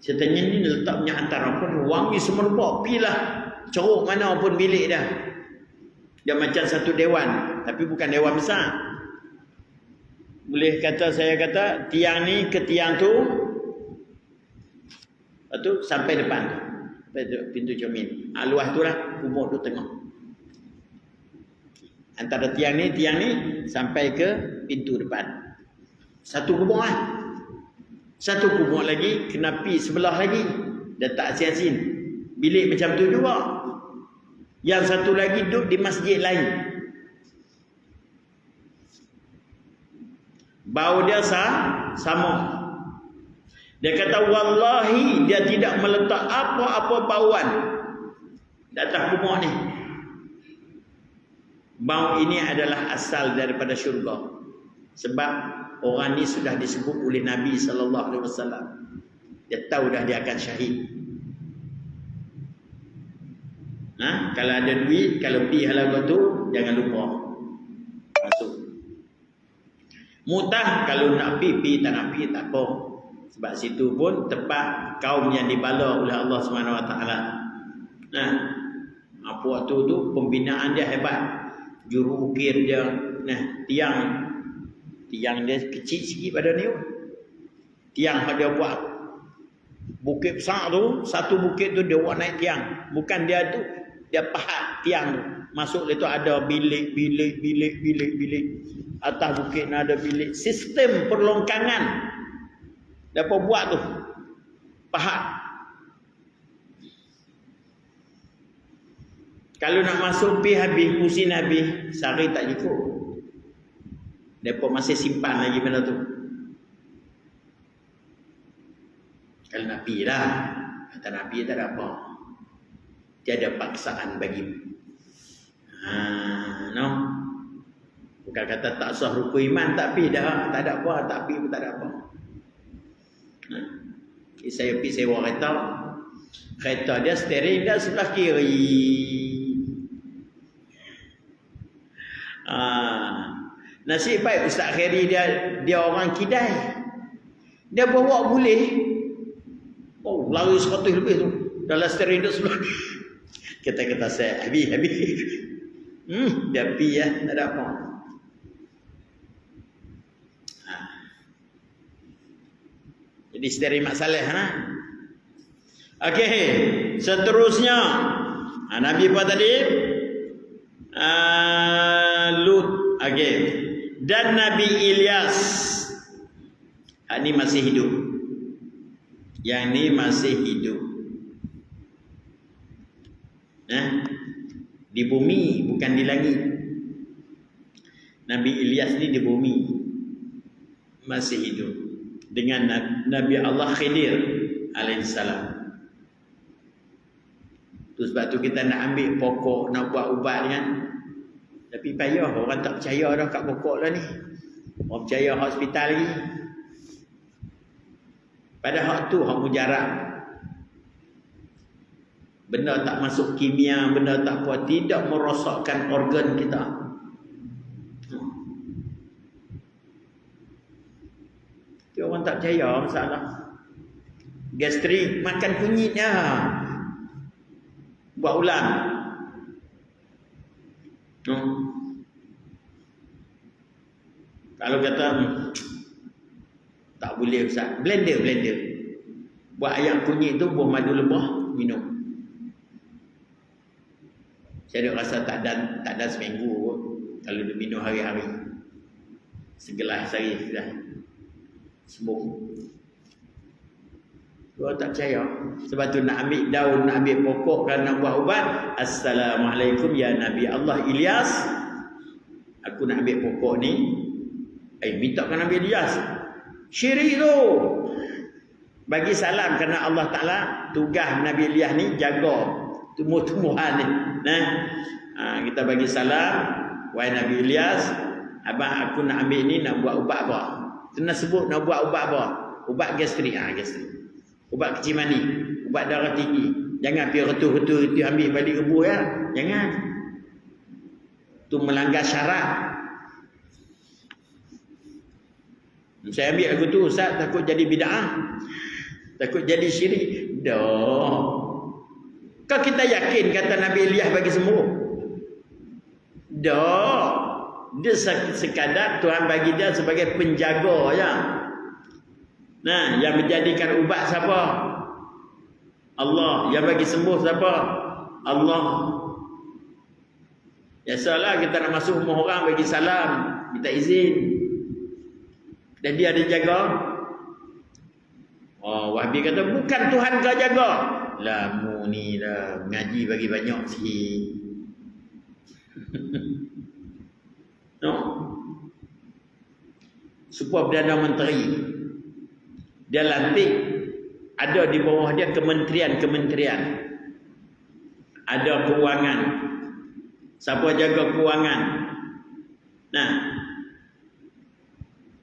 Saya tanya, ni letaknya atar apa ni? Wangi semerbak, pilah ceruk mana pun bilik dah. Dia macam satu dewan, tapi bukan dewan besar. Boleh kata, saya kata, tiang ni ke tiang tu, lepas tu sampai depan tu, pintu cermin. Luas tu lah, kubur tu tengok. Antara tiang ni sampai ke pintu depan. Satu kubur lah. Satu kubur lagi, kena pi sebelah lagi. Dia tak asin-asin. Bilik macam tu juga. Yang satu lagi duduk di masjid lain. Bau dia sama. Dia kata, wallahi dia tidak meletak apa-apa bauan di atas kubur ni. Bau ini adalah asal daripada syurga. Sebab orang ni sudah disebut oleh Nabi SAW. Dia tahu dah dia akan syahid. Kalau ada duit, kalau pergi halaga tu, jangan lupa masuk. Mu'tah, kalau nak pergi, tak nak pergi, tak apa. Sebab situ pun tempat kaum yang dibala oleh Allah SWT. Nah, apa waktu tu pembinaan dia hebat. Juru ukir dia, nah, tiang dia kecil sikit pada ni. Tiang dia buat bukit besar tu, satu bukit tu dia buat naik tiang. Bukan dia tu, dia pahat tiang tu. Masuk dia tu ada bilik. Atas bukit ni ada bilik. Sistem perlongkangan. Dia apa buat tu? Pahat. Kalau nak masuk pi habis, pusing habis, sehari tak cukup. Dia pun masih simpan lagi benda tu. Kalau nak pi lah. Kata nak pi tak ada apa. Tiada paksaan bagi. No. Bukan kata tak sah rukun iman, tak pi dah. Tak ada apa, tak pi pun tak ada apa. Saya pergi sewa kereta. Kereta dia steering dia sebelah kiri. Nasib baik Ustaz Khairi dia orang Kidai. Dia bawa boleh. Oh, lari 100 lebih tu. Dalam steering dia sebelah. Kata-kata saya, habis. Dia pergi ya, tak ada apa. Jadi steering Mak Saleh Okey, seterusnya Nabi apa tadi? Lut. Okay. Dan Nabi Ilyas. Ini masih hidup. Yang ni masih hidup. Di bumi, bukan di langit. Nabi Ilyas ni di bumi masih hidup dengan Nabi Allah Khidir alaihissalam. Tu sebab tu kita nak ambil pokok, nak buat ubat kan. Tapi payah, orang tak percaya dah kat pokok lah ni. Orang percaya hospital lagi. Pada hak tu hak mujarab. Benda tak masuk kimia, benda tak apa, tidak merosakkan organ kita. Dia orang tak percaya masalah. Gastrik, makan kunyitnya. Buat ulang. Kalau kata tak boleh Ustaz, blender. Buat ayam kunyit tu buah madu lebah, minum. Saya ada rasa tak ada seminggu kot, kalau dia minum hari-hari. Segelas sehari sudah sembuh. Kau tak percaya. Sebab tu nak ambil daun, nak ambil pokok kerana nak buat ubat. Assalamualaikum ya Nabi Allah Ilyas. Aku nak ambil pokok ni. Minta kan Nabi Ilyas. Syirik tu. Bagi salam kerana Allah Ta'ala tugas Nabi Ilyas ni jaga tumbuh-tumbuhan ni. Kita bagi salam. Wahai Nabi Ilyas, abang aku nak ambil ni nak buat ubat apa? Kena sebut nak buat ubat apa? Ubat gastrik. Gastrik. Ubat kecil mani, ubat darah tinggi. Jangan pergi retu-retu ambil balik rebuh ya. Jangan. Tu melanggar syarat. Saya ambil lagu tu Ustaz, takut jadi bid'ah. Takut jadi syirik. Dah. Kau kita yakin kata Nabi Ilyas bagi sembuh? Dah. Dia sekadar Tuhan bagi dia sebagai penjaga ya. Nah, yang menjadikan ubat siapa? Allah. Yang bagi sembuh siapa? Allah. Biasalah kita nak masuk rumah orang bagi salam, minta izin. Dan dia ada jaga. Wahbi kata bukan Tuhan kau jaga. Lamu ni lah ngaji bagi banyak sikit. No. Supaya Perdana Menteri dia lantik, ada di bawah dia kementerian-kementerian. Ada kewangan. Siapa jaga kewangan? Nah,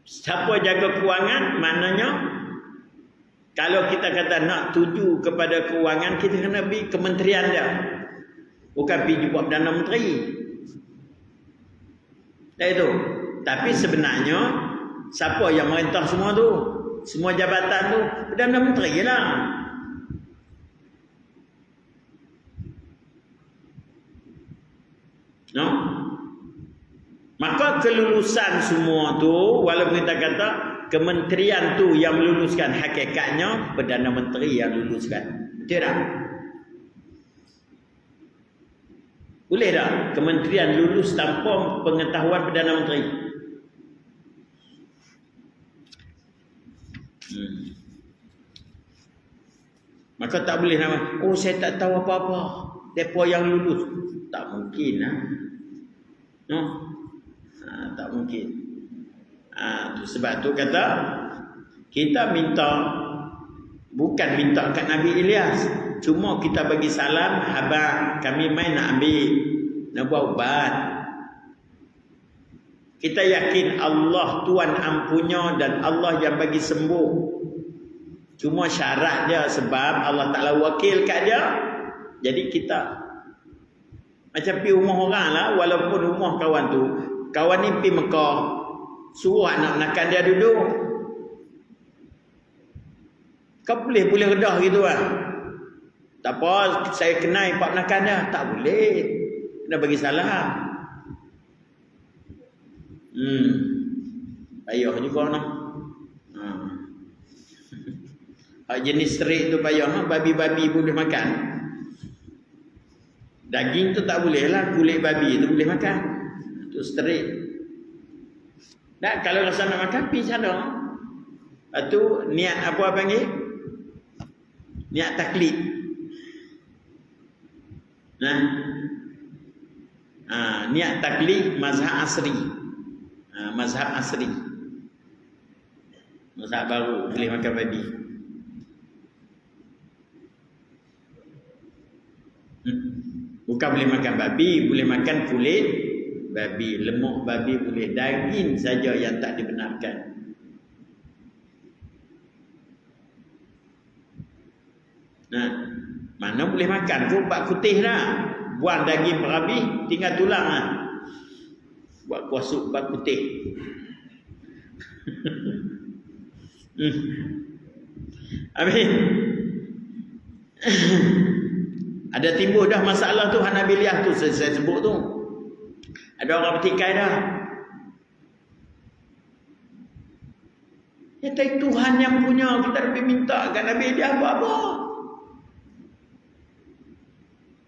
siapa jaga kewangan? Maknanya kalau kita kata nak tuju kepada kewangan, kita kena pergi kementerian dia. Bukan pergi jumpa Perdana Menteri. Itu. Tapi sebenarnya siapa yang merintah semua tu? Semua jabatan tu Perdana Menteri lah. No? Maka kelulusan semua tu, walaupun kita kata kementerian tu yang meluluskan, hakikatnya Perdana Menteri yang luluskan. Betul tak? Boleh tak kementerian lulus tanpa pengetahuan Perdana Menteri? Maka tak boleh nama. Saya tak tahu apa-apa. Depa yang lulus. Tak mungkin lah. No? Tak mungkin. Sebab tu kata kita minta, bukan minta kat Nabi Ilyas, cuma kita bagi salam, abang kami main nak ambil, nak buat ubat. Kita yakin Allah Tuhan ampunya dan Allah yang bagi sembuh. Cuma syarat dia sebab Allah Ta'ala wakil kat dia. Jadi kita macam pergi rumah orang lah, walaupun rumah kawan tu, kawan ni pergi Mekah, suruh anak-anakan dia duduk. Kau boleh redah gitu kan? Tak apa, saya kenal pak penakan dia. Tak boleh. Kena bagi salam. Payah juga nak. Jenis sterik tu payah. Babi-babi boleh makan. Daging tu tak boleh lah, kulit babi tu boleh makan. Tu straight. Dan kalau rasa nak makan, pergi sana. Itu niat apa panggil? Niat taklid. Nah, niat taklid mazhab asri. Mazhab asri. Mazhab baru boleh makan babi. Bukan boleh makan babi, boleh makan kulit babi, lemuk babi boleh, daging saja yang tak dibenarkan. Nah, mana boleh makan tu bak kutih dah. Buang daging babi, tinggal tulang lah. Buat kuah sup bak kutih. Habis. Ada timbul dah masalah tu Hanabiliyah tu saya sebut tu. Ada orang bertikai dah. Ya tapi Tuhan yang punya, kita lebih minta kat Nabi dia apa-apa.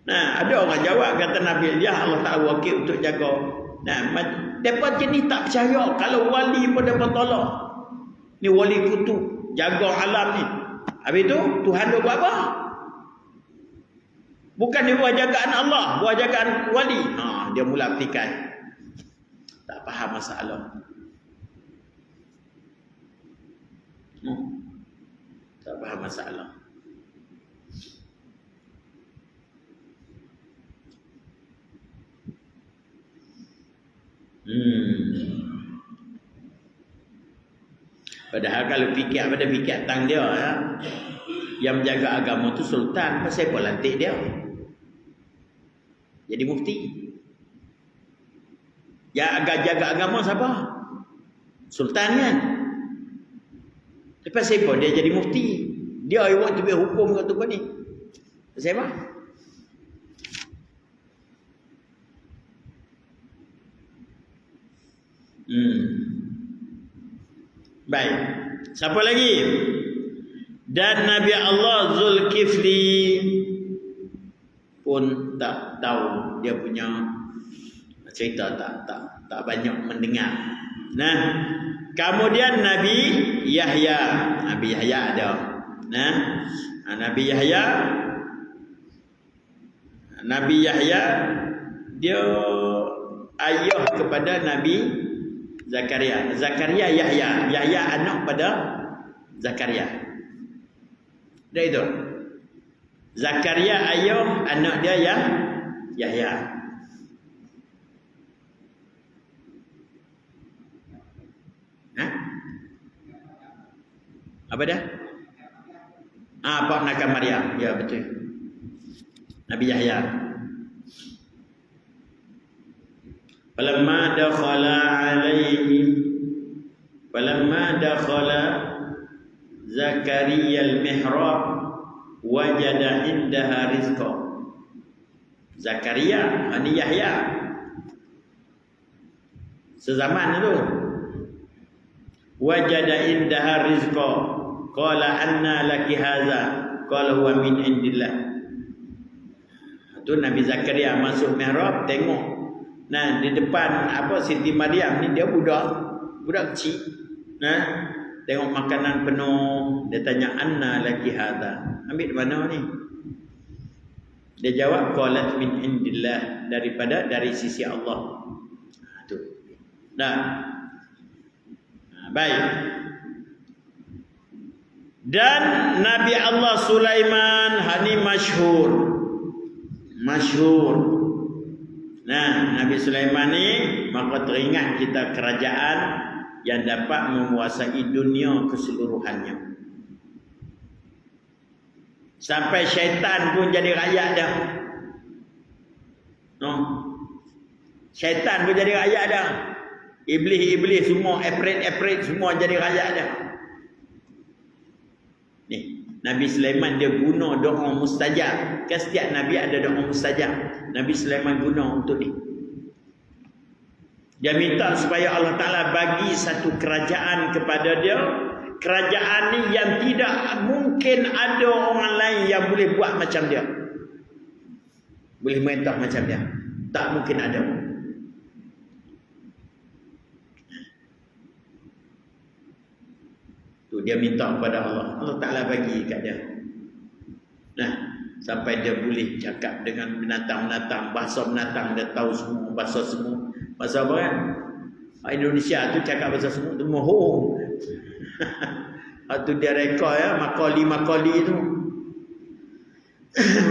Nah, ada orang jawab kata Nabi dia Allah tak wakil untuk jaga. Nah, depa jenis tak percaya kalau wali pun depa tolak. Ni wali kutub, jaga alam ni. Habis tu Tuhan dia buat apa? Bukan dia buat jagaan Allah, buat jagaan wali. Dia mula bertikai. Tak faham masalah. Tak faham masalah. Padahal kalau fikir pada fikir tang dia ya, yang menjaga agama tu sultan, pasal apa lantik dia jadi mufti? Yang agak jaga agama siapa? Sultan kan? Lepas siapa dia jadi mufti? Dia yang buat tu hukum kat tu ni. Pasal apa? Baik. Siapa lagi? Dan Nabi Allah Zulkifli pun tak tahu, dia punya cerita tak banyak mendengar. Nah, kemudian Nabi Yahya ada. Nah, Nabi Yahya dia ayah kepada Nabi Zakaria. Zakaria Yahya anak pada Zakaria. Dah itu. Zakaria ayah, anak dia Yahya. Apa dah? Ponakan Maryam. Ya betul. Nabi Yahya. Falamma dakhala Zakaria al-mihrab wajada indaha rizqa. Zakaria ini Yahya sezaman itu. Wajada indaha rizqa qala anna laki hadza qala huwa min indillah. Itu Nabi Zakaria masuk mihrab, tengok nah di depan Siti Maryam ni, dia budak kecil. Nah, tengok makanan penuh, dia tanya anna laki hadza, ambil di mana ni? Dia jawab qalat min indillah, dari sisi Allah. Tu. Nah. Baik. Dan Nabi Allah Sulaiman hani masyhur. Nah, Nabi Sulaiman ni maka teringat kita kerajaan yang dapat menguasai dunia keseluruhannya. Sampai syaitan pun jadi rakyat dah. Syaitan pun jadi rakyat dah. Iblis semua, efrit semua jadi rakyat dah. Ni, Nabi Sulaiman dia guna doa mustajab. Kan setiap Nabi ada doa mustajab. Nabi Sulaiman guna untuk ni. Dia minta supaya Allah Ta'ala bagi satu kerajaan kepada dia. Kerajaan ni yang tidak mungkin ada orang lain yang boleh buat macam dia. boleh merintah macam dia. Tak mungkin ada. Tu dia minta kepada Allah. Allah Ta'ala bagi kat dia. Nah, sampai dia boleh cakap dengan binatang-binatang, bahasa binatang dia tahu semua, bahasa semua. Bahasa apa kan? Indonesia tu cakap bahasa semua tu mohong. Itu dia rekod ya, makali tu.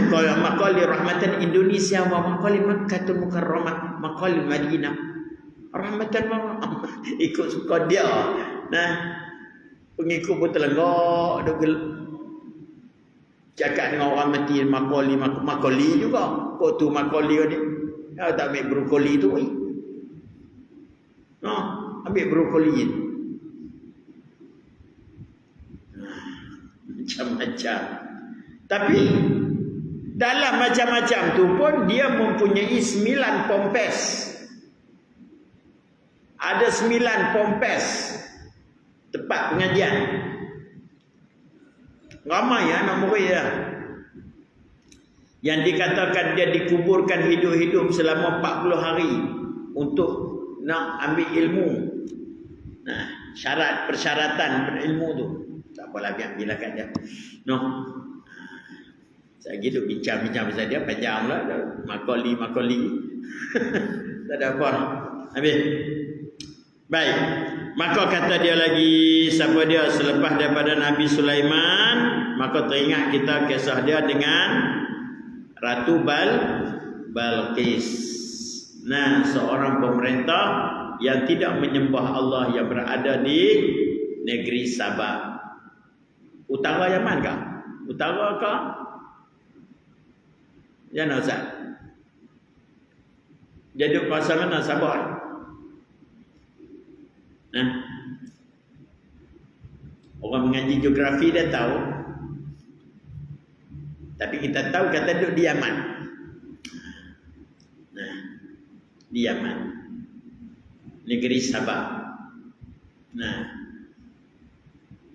Kalau makali rahmatan Indonesia wa makali Makkahul Mukarramah, makali Madinah. Rahmatan ikut suka dia. Nah, pengikut pun telenggak dia cakap dengan orang mati makali juga. Kok tu makali dia. Ya, tak ambil brokoli tu. No, ambil brokoli ni. Macam-macam. Tapi dalam macam-macam tu pun dia mempunyai 9 pompes. Ada 9 pompes tempat pengajian. Ramai anak murid dia. Yang dikatakan dia dikuburkan hidup-hidup selama 40 hari untuk nak ambil ilmu. Nah, persyaratan berilmu tu. Tak apalah, ambil kat dia. No. Saya gitu bincang-bincang pasal dia panjang pula. Makali. Tak ada apa. Habis. Baik. Maka kata dia lagi, siapa dia selepas daripada Nabi Sulaiman, maka teringat kita kisah dia dengan Ratu Balqis. Nah, seorang pemerintah yang tidak menyembah Allah, yang berada di negeri Sabah. Utara Yaman kah? Utara kah? Jangan Ustaz. Jadi pasal mana Sabah? Nah, orang mengaji geografi dia tahu. Tapi kita tahu kata duduk di Yaman. Nah, di Yaman, negeri Sabah. Nah,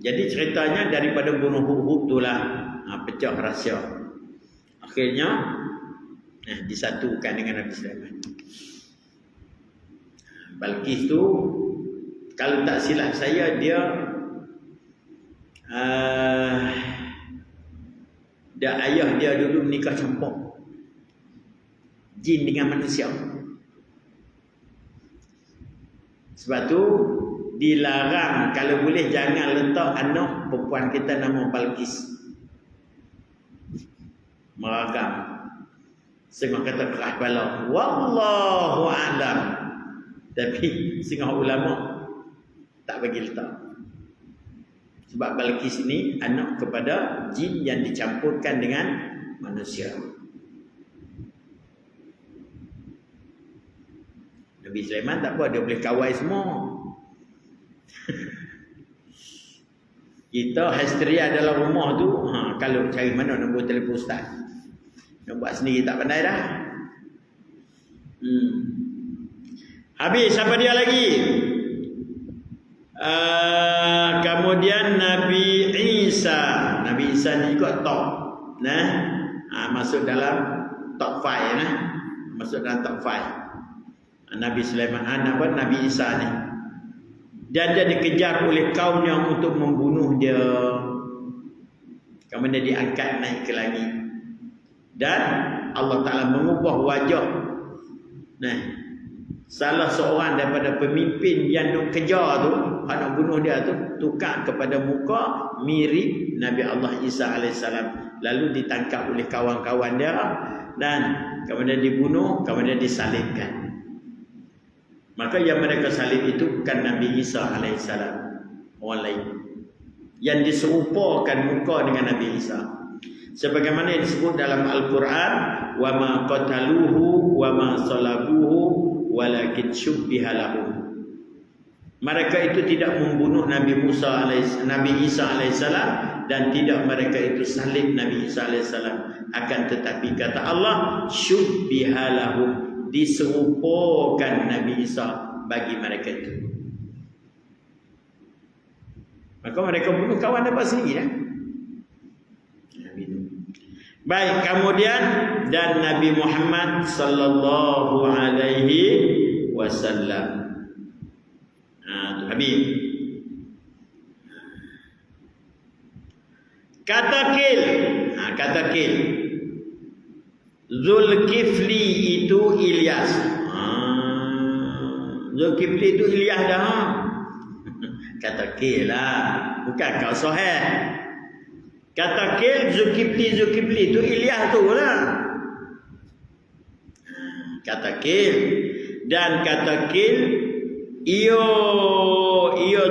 jadi ceritanya daripada bunuh Hud itulah pecah rahsia. Akhirnya disatukan dengan Nabi Sulaiman. Balqis tu, kalau tak silap saya, dia ayah dia dulu menikah campur jin dengan manusia. Sebab tu dilarang, kalau boleh jangan letak anak perempuan kita nama Balqis. Meragam. Setengah kata keras kepala. Wallahu a'lam. Tapi setengah ulama tak bagi letak. Sebab Balqis ni anak kepada jin yang dicampurkan dengan manusia. Nabi Sulaiman tak apa, dia boleh kawal semua. Kita histeria dalam rumah tu, kalau cari mana nombor telefon ustaz. Nak buat sendiri tak pandai dah. Habis, siapa dia lagi? Kemudian Nabi Isa. Nabi Isa ni juga top. Masuk dalam top 5 Masuk dalam top 5. Nabi Sulaiman, Nabi Isa ni. Dan dia dikejar oleh kaumnya untuk membunuh dia. Kemudian diangkat naik ke langit. Dan Allah Ta'ala mengubah wajah. Salah seorang daripada pemimpin yang nak kejar tu, nak bunuh dia tu, tukar kepada muka mirip Nabi Allah Isa AS. Lalu ditangkap oleh kawan-kawan dia. Dan kemudian dibunuh, kemudian disalibkan. Maka yang mereka salib itu bukan Nabi Isa AS, orang lain yang diserupakan muka dengan Nabi Isa. Sebagaimana yang disebut dalam Al-Quran, wa ma qataluhu wa ma salabuhu walakin syubbiha lahum. Mereka itu tidak membunuh Nabi Isa alaihissalam, dan tidak mereka itu salib Nabi Isa alaihissalam. Akan tetapi kata Allah, syubbiha lahum, diserupakan Nabi Isa bagi mereka itu. Maka mereka bunuh kawan dapat sendiri. Baik, kemudian dan Nabi Muhammad sallallahu alaihi wasallam. Tu Habib. Kata kil. Zulkifli itu Ilyas. Zulkifli itu Ilyas dah. Kata kil lah, bukan kau sahih. Kata kil Zulkifli itu Ilyas tu lah. Kata kil dan kata kil iyo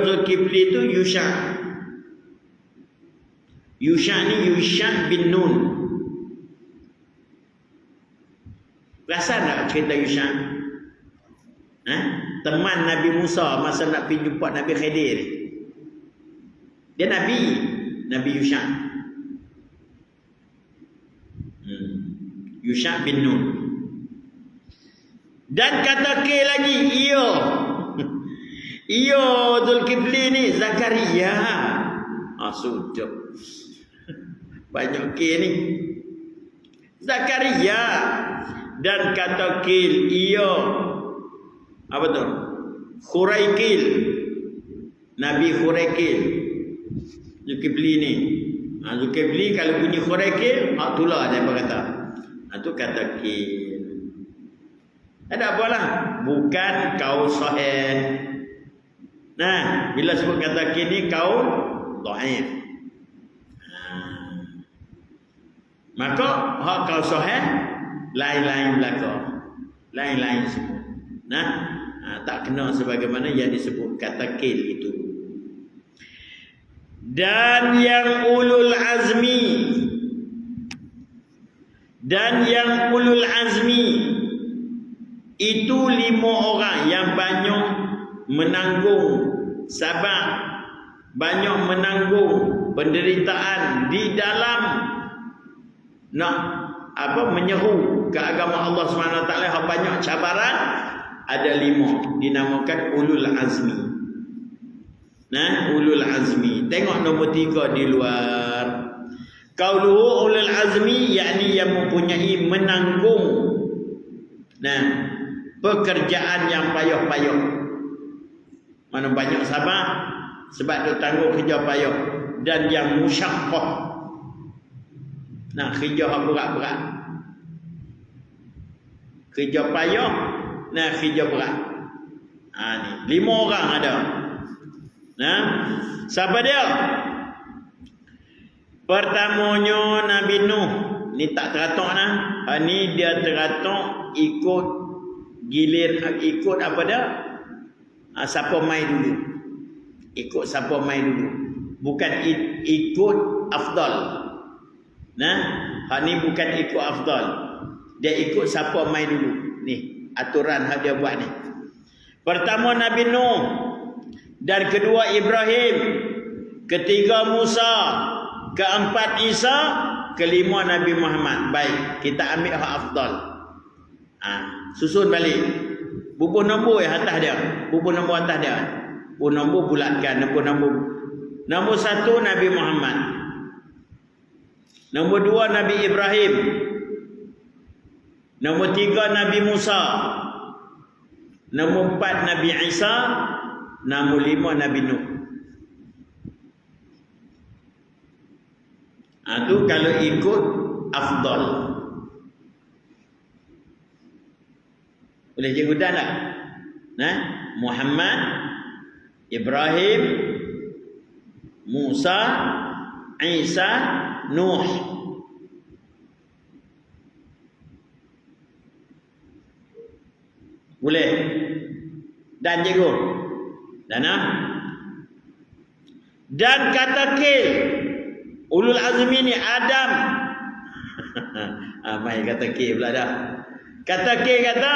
Zulkifli itu Yusha. Yusha ni Yusha bin Nun. Rasa tak cerita Yusha? Teman Nabi Musa masa nak pergi jumpa Nabi Khidir. Dia Nabi Yusha. Yusha bin Nun. Dan kata ke lagi iyo Zulkifli ni Zakaria. Sudah banyak ke ni Zakaria. Dan kata kil iyo apa tu? Khuraikil. Nabi Khuraikil. Zulkifli ni. Zulkifli kalau bunyi Khuraikil, itulah dia berkata. Itu kata kil. Ada apalah? Bukan kau sahih. Nah, bila sebut kata kil ni kau dhaif. Maka hak kau sahih lain-lain belaka. Lain-lain semua. Nah, tak kena sebagaimana yang disebut kata kil itu. Dan yang ulul azmi itu 5 orang yang banyak menanggung sabar, banyak menanggung penderitaan di dalam nak menyeru ke agama Allah SWT, banyak cabaran. Ada 5 dinamakan ulul azmi. Ulul azmi. Tengok nombor 3 di luar. Qauluhu ulul azmi, yakni yang mempunyai menanggung pekerjaan yang payah-payah. Mana banyak sabar sebab dia tanggung kerja payah. Dan yang musyaqqah, kerja berat-berat. Kerja payah, kerja berat. Ni 5 orang ada. Siapa dia? Pertamanya Nabi Nuh. Ni tak teratok ni dia teratok ikut gilir, ikut apa dia? Siapa mai dulu. Ikut siapa mai dulu. Bukan ikut afdal. Ni bukan ikut afdal. Dia ikut siapa mai dulu. Ni aturan hak dia buat ni. Pertama Nabi Nuh, dan kedua Ibrahim, ketiga Musa, keempat Isa, kelima Nabi Muhammad. Baik, kita ambil hak afdal. Susun balik. Bubuh nombor atas dia. Bubuh nombor atas dia. Bubuh nombor bulatkan. Nombor 1 Nabi Muhammad. Nombor 2 Nabi Ibrahim. Nombor 3 Nabi Musa. Nombor 4 Nabi Isa. Nombor 5 Nabi Nuh. Itu kalau ikut afdal. Boleh cikgu dah tak? Muhammad, Ibrahim, Musa, Isa, Nuh. Boleh? Dan cikgu. Dan kata kil ulul azmi ni Adam. Mai kata kil pula dah. Kata kil kata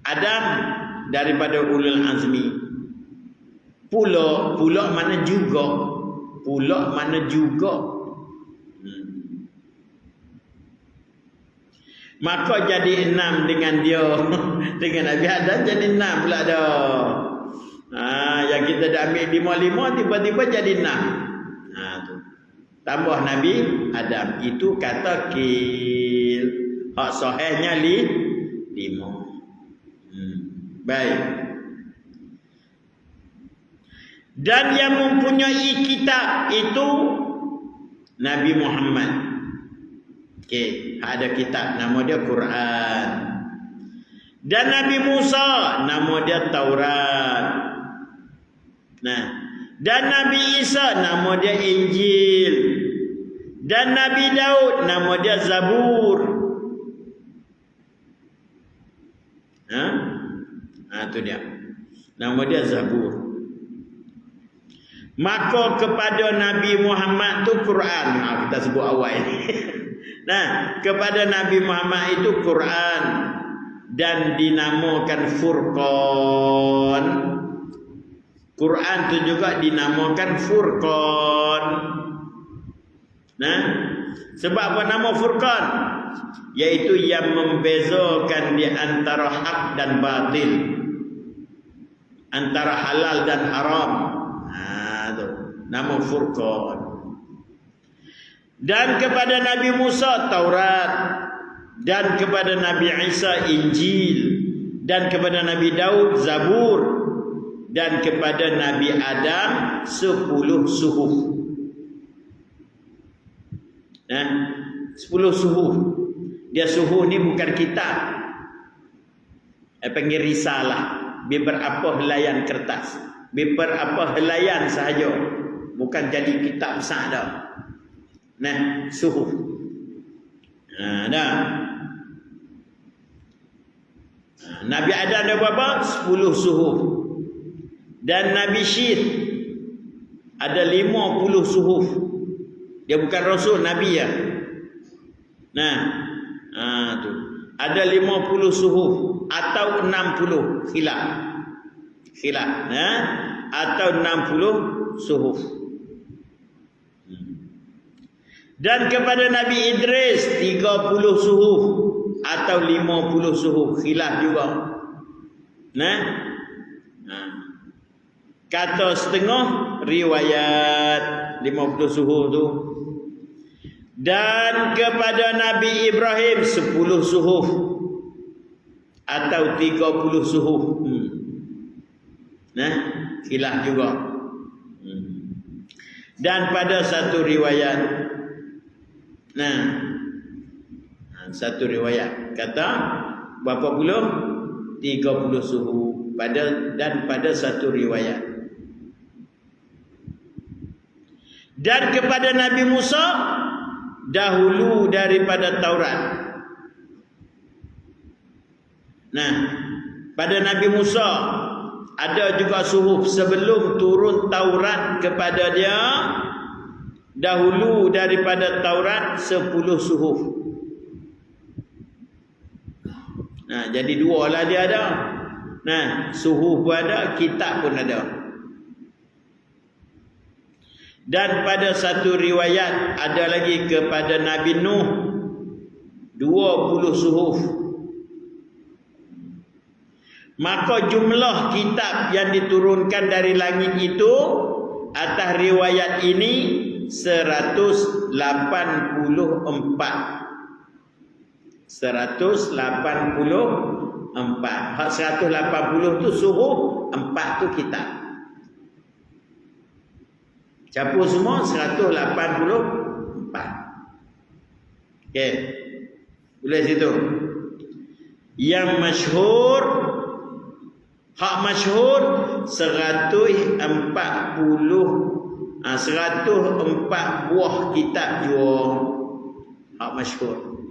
Adam daripada ulul azmi. Pula mana juga. Maka jadi 6 dengan dia. Dengan Nabi Adam jadi 6 pula dah. Yang kita dah ambil 5-5 tiba-tiba jadi 6. Tu. tambah Nabi Adam. Itu kata kil. Hak sahihnya 5. Baik. Dan yang mempunyai kitab itu Nabi Muhammad. Okey, ada kitab nama dia Quran. Dan Nabi Musa nama dia Taurat. Nah, dan Nabi Isa nama dia Injil. Dan Nabi Daud nama dia Zabur. Itu dia. Nama dia Zabur. Maka kepada Nabi Muhammad tu Quran. Kita sebut awal ni. Nah, kepada Nabi Muhammad itu Quran dan dinamakan Furqan. Quran tu juga dinamakan Furqan. Nah, sebab apa nama Furqan? Yaitu yang membezakan di antara hak dan batil, antara halal dan haram. Tu nama Furqan. Dan kepada Nabi Musa Taurat, dan kepada Nabi Isa Injil, dan kepada Nabi Daud Zabur, dan kepada Nabi Adam 10 suhuf. 10 suhuf. Dia suhuf ni bukan kitab. Panggil risalah. Beberapa helaian kertas. Beberapa helaian sahaja. Bukan jadi kitab besar dah. Suhuf. Dah. Nabi Adam ada berapa? 10 suhuf. Dan Nabi Syith ada 50 suhuf. Dia bukan rasul, nabi ya. Tu. Ada 50 suhuf atau 60 khilaf. Atau 60 suhuf. Dan kepada Nabi Idris 30 suhuf atau 50 suhuf, khilaf juga. Kata setengah riwayat 50 suhuf tu. Dan kepada Nabi Ibrahim 10 suhuf atau 30 suhuf. Khilaf juga. Dan pada satu riwayat, satu riwayat kata berapa puluh? 30 suhuf. Dan pada satu riwayat. Dan kepada Nabi Musa dahulu daripada Taurat. Pada Nabi Musa ada juga suhuf sebelum turun Taurat kepada dia. Dahulu daripada Taurat 10 suhuf. Jadi 2 lah dia ada. Suhuf pun ada, kitab pun ada. Dan pada satu riwayat ada lagi kepada Nabi Nuh 20 suhuf. Maka jumlah kitab yang diturunkan dari langit itu atas riwayat ini 184. 184. Hak 180 tu suhuf, 4 tu kitab. Capur semua 184. Okey. Boleh situ. Yang masyhur, hak masyhur 140 104 buah kitab jua. Hak masyhur.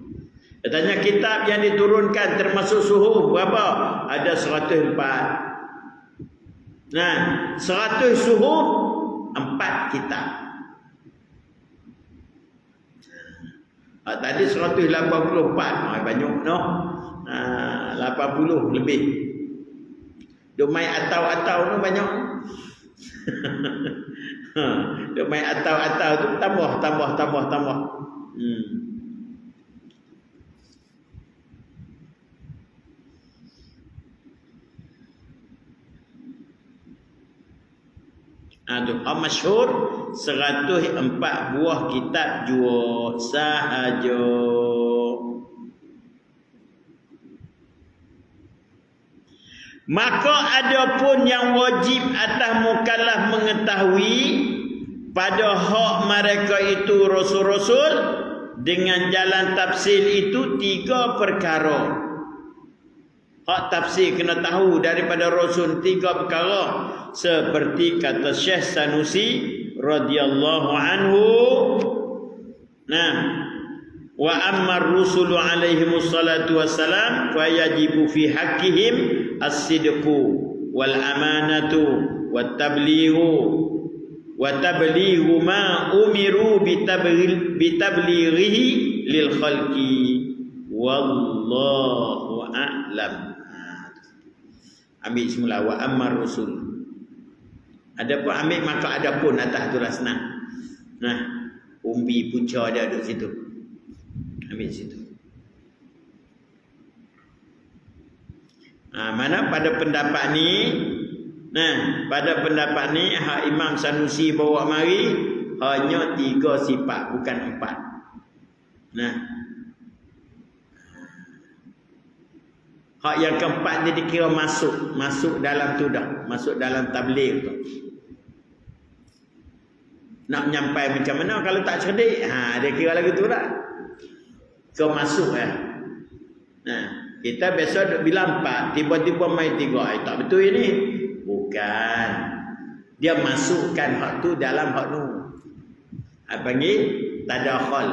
Katanya kitab yang diturunkan termasuk suhuf berapa? Ada 104. 100 suhuf, 4 kitab. Tadi 184. Banyak no. 80 lebih. Duk main atau-atau tu banyak. Duk main atau-atau tu tambah. Aduh, masyhur 104 buah kitab jua sahaja. Maka adapun yang wajib atas mukallaf mengetahui pada hak mereka itu rasul-rasul dengan jalan tafsir itu 3 perkara. Hak tafsir kena tahu daripada rasul 3 perkara, seperti kata Syekh Sanusi radhiyallahu anhu. Nah, wa ammar rusulu alaihi wassalatu wassalam fa yajibu fi haqqihim as-sidqu wal amanatu wat tablighu ma umiru bitablighih lil khalqi wallahu a'lam. Ambil semula wa ammar rusul. Adapun ambil maka adapun atas tu senang. Nah, umbi punca dia duduk situ. Ambil situ. Mana pada pendapat ni, pada pendapat ni hak Imam Sanusi bawa mari hanya 3 sifat, bukan 4. Hak yang keempat dia dikira masuk dalam tu dah, masuk dalam tabligh tu. Nak menyampai macam mana kalau tak cerdik? Dia kira lagi tu dah. Kau masuk ya. Kita biasa duk bilang 4, tiba-tiba main 3. Tak betul ini. Bukan. Dia masukkan hak tu dalam hak tu. Panggil tadakhul.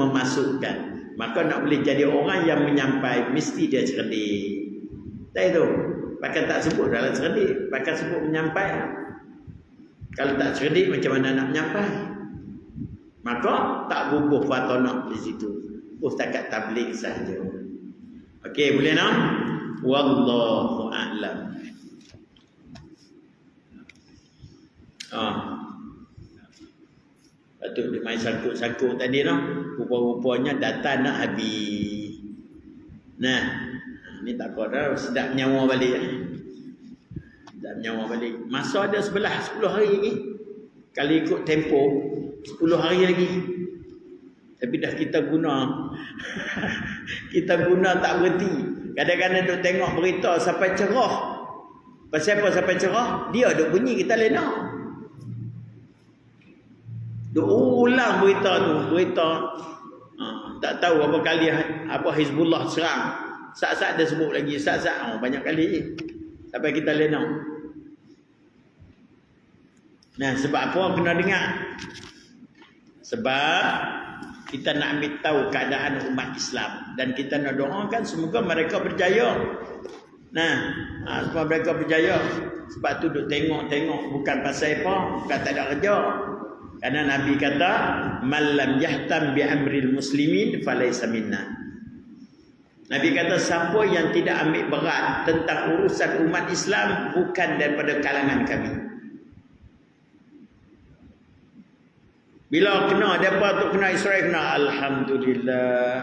Memasukkan. Maka nak boleh jadi orang yang menyampai mesti dia cerdik. Tak itu. Pakai tak sebut dalam cerdik, pakai sebut menyampai. Kalau tak cerdik macam mana nak menyampai? Maka tak bubuh fatonah di situ. Setakat tabligh sahaja. Okey, boleh nak? Wallahu a'lam. Patut dia main sangkut-sangkut tadi no. Rupa-rupanya data nak habis. Ni tak kau dah sedap nyawa balik. Sedap nyawa balik. Masa ada 10 hari lagi. Kalau ikut tempo 10 hari lagi. Tapi dah kita guna. Kita guna tak berhenti. Kadang-kadang duk tengok berita sampai cerah. Pasal apa sampai cerah? Dia duk bunyi kita lena. Duk ulang berita tu. Tak tahu berapa kali apa Hizbullah serang. Saat-saat dia sebut lagi. Saat-saat banyak kali. Sampai kita lena. Sebab apa kena dengar? Sebab kita nak ambil tahu keadaan umat Islam. Dan kita nak doakan semoga mereka berjaya. Semoga mereka berjaya. Sebab tu duk tengok-tengok. Bukan pasal apa. Bukan tak ada kerja. Karena Nabi kata, "Man lam yahtam bi amril muslimin falaysa minna." Nabi kata, siapa yang tidak ambil berat tentang urusan umat Islam bukan daripada kalangan kami. Bila kena depa tu kena Israel kena alhamdulillah.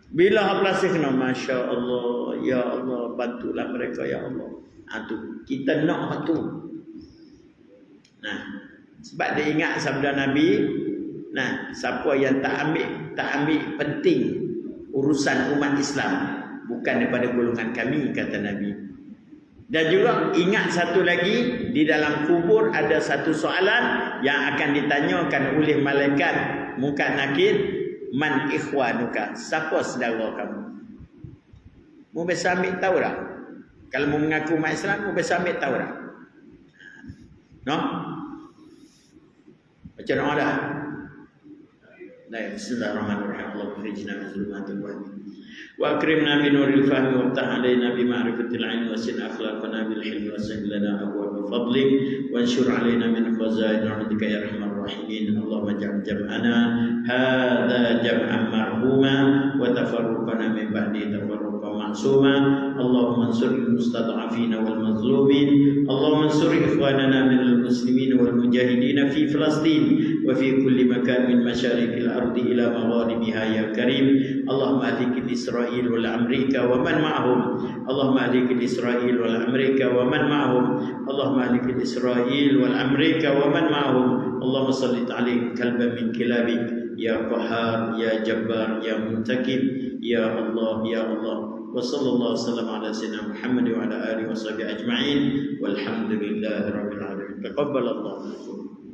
Bila haplasih kena masya-Allah, ya Allah bantulah mereka ya Allah. Tu kita nak tu. Sebab dia ingat sabda Nabi, siapa yang tak ambil penting urusan umat Islam bukan daripada golongan kami, kata Nabi. Dan juga ingat satu lagi, di dalam kubur ada satu soalan yang akan ditanyakan oleh malaikat Munkar Nakir, man ikhwanuka, siapa saudara kamu? Mu biasa ambil tahu tak? Kalau mu mengaku umat Islam, mu biasa ambil tahu tak? No? Baca doa dah. Bismillahirrahmanirrahim. Allahumma khrijna min dhulumatil wahmi wa akrimna bi nuril fahmi wa ftah alaina bi ma'rifatil 'ilmi wa sin akhlaqana bil hilmi wa sahil lana abwaab fadlik wa anshur alaina min من خزائن رحمتك يا أرحم الراحمين. اللهم اجعل جمعنا هذا جمعا مرحوما وتفرقنا من بعده تفرقا معصوما. اللهم انصر المستضعفين والمظلومين. اللهم انصر إخواننا من المسلمين والمجاهدين في فلسطين وفي كل مكان من مشارق الأرض إلى مغاربها يا كريم. اللهم أهلك إسرائيل والأمريكا ومن معهم. اللهم أهلك إسرائيل والأمريكا ومن معهم. اللهم أهلك إسرائيل والأمريكا ومن معهم. اللهم صلِّ عليهم كلبا من كلابك يا قهار يا جبار يا منتقم يا الله يا الله. وصلى الله وسلم على سيدنا محمد وعلى آله وصحبه أجمعين والحمد لله رب العالمين. تقبل الله منكم.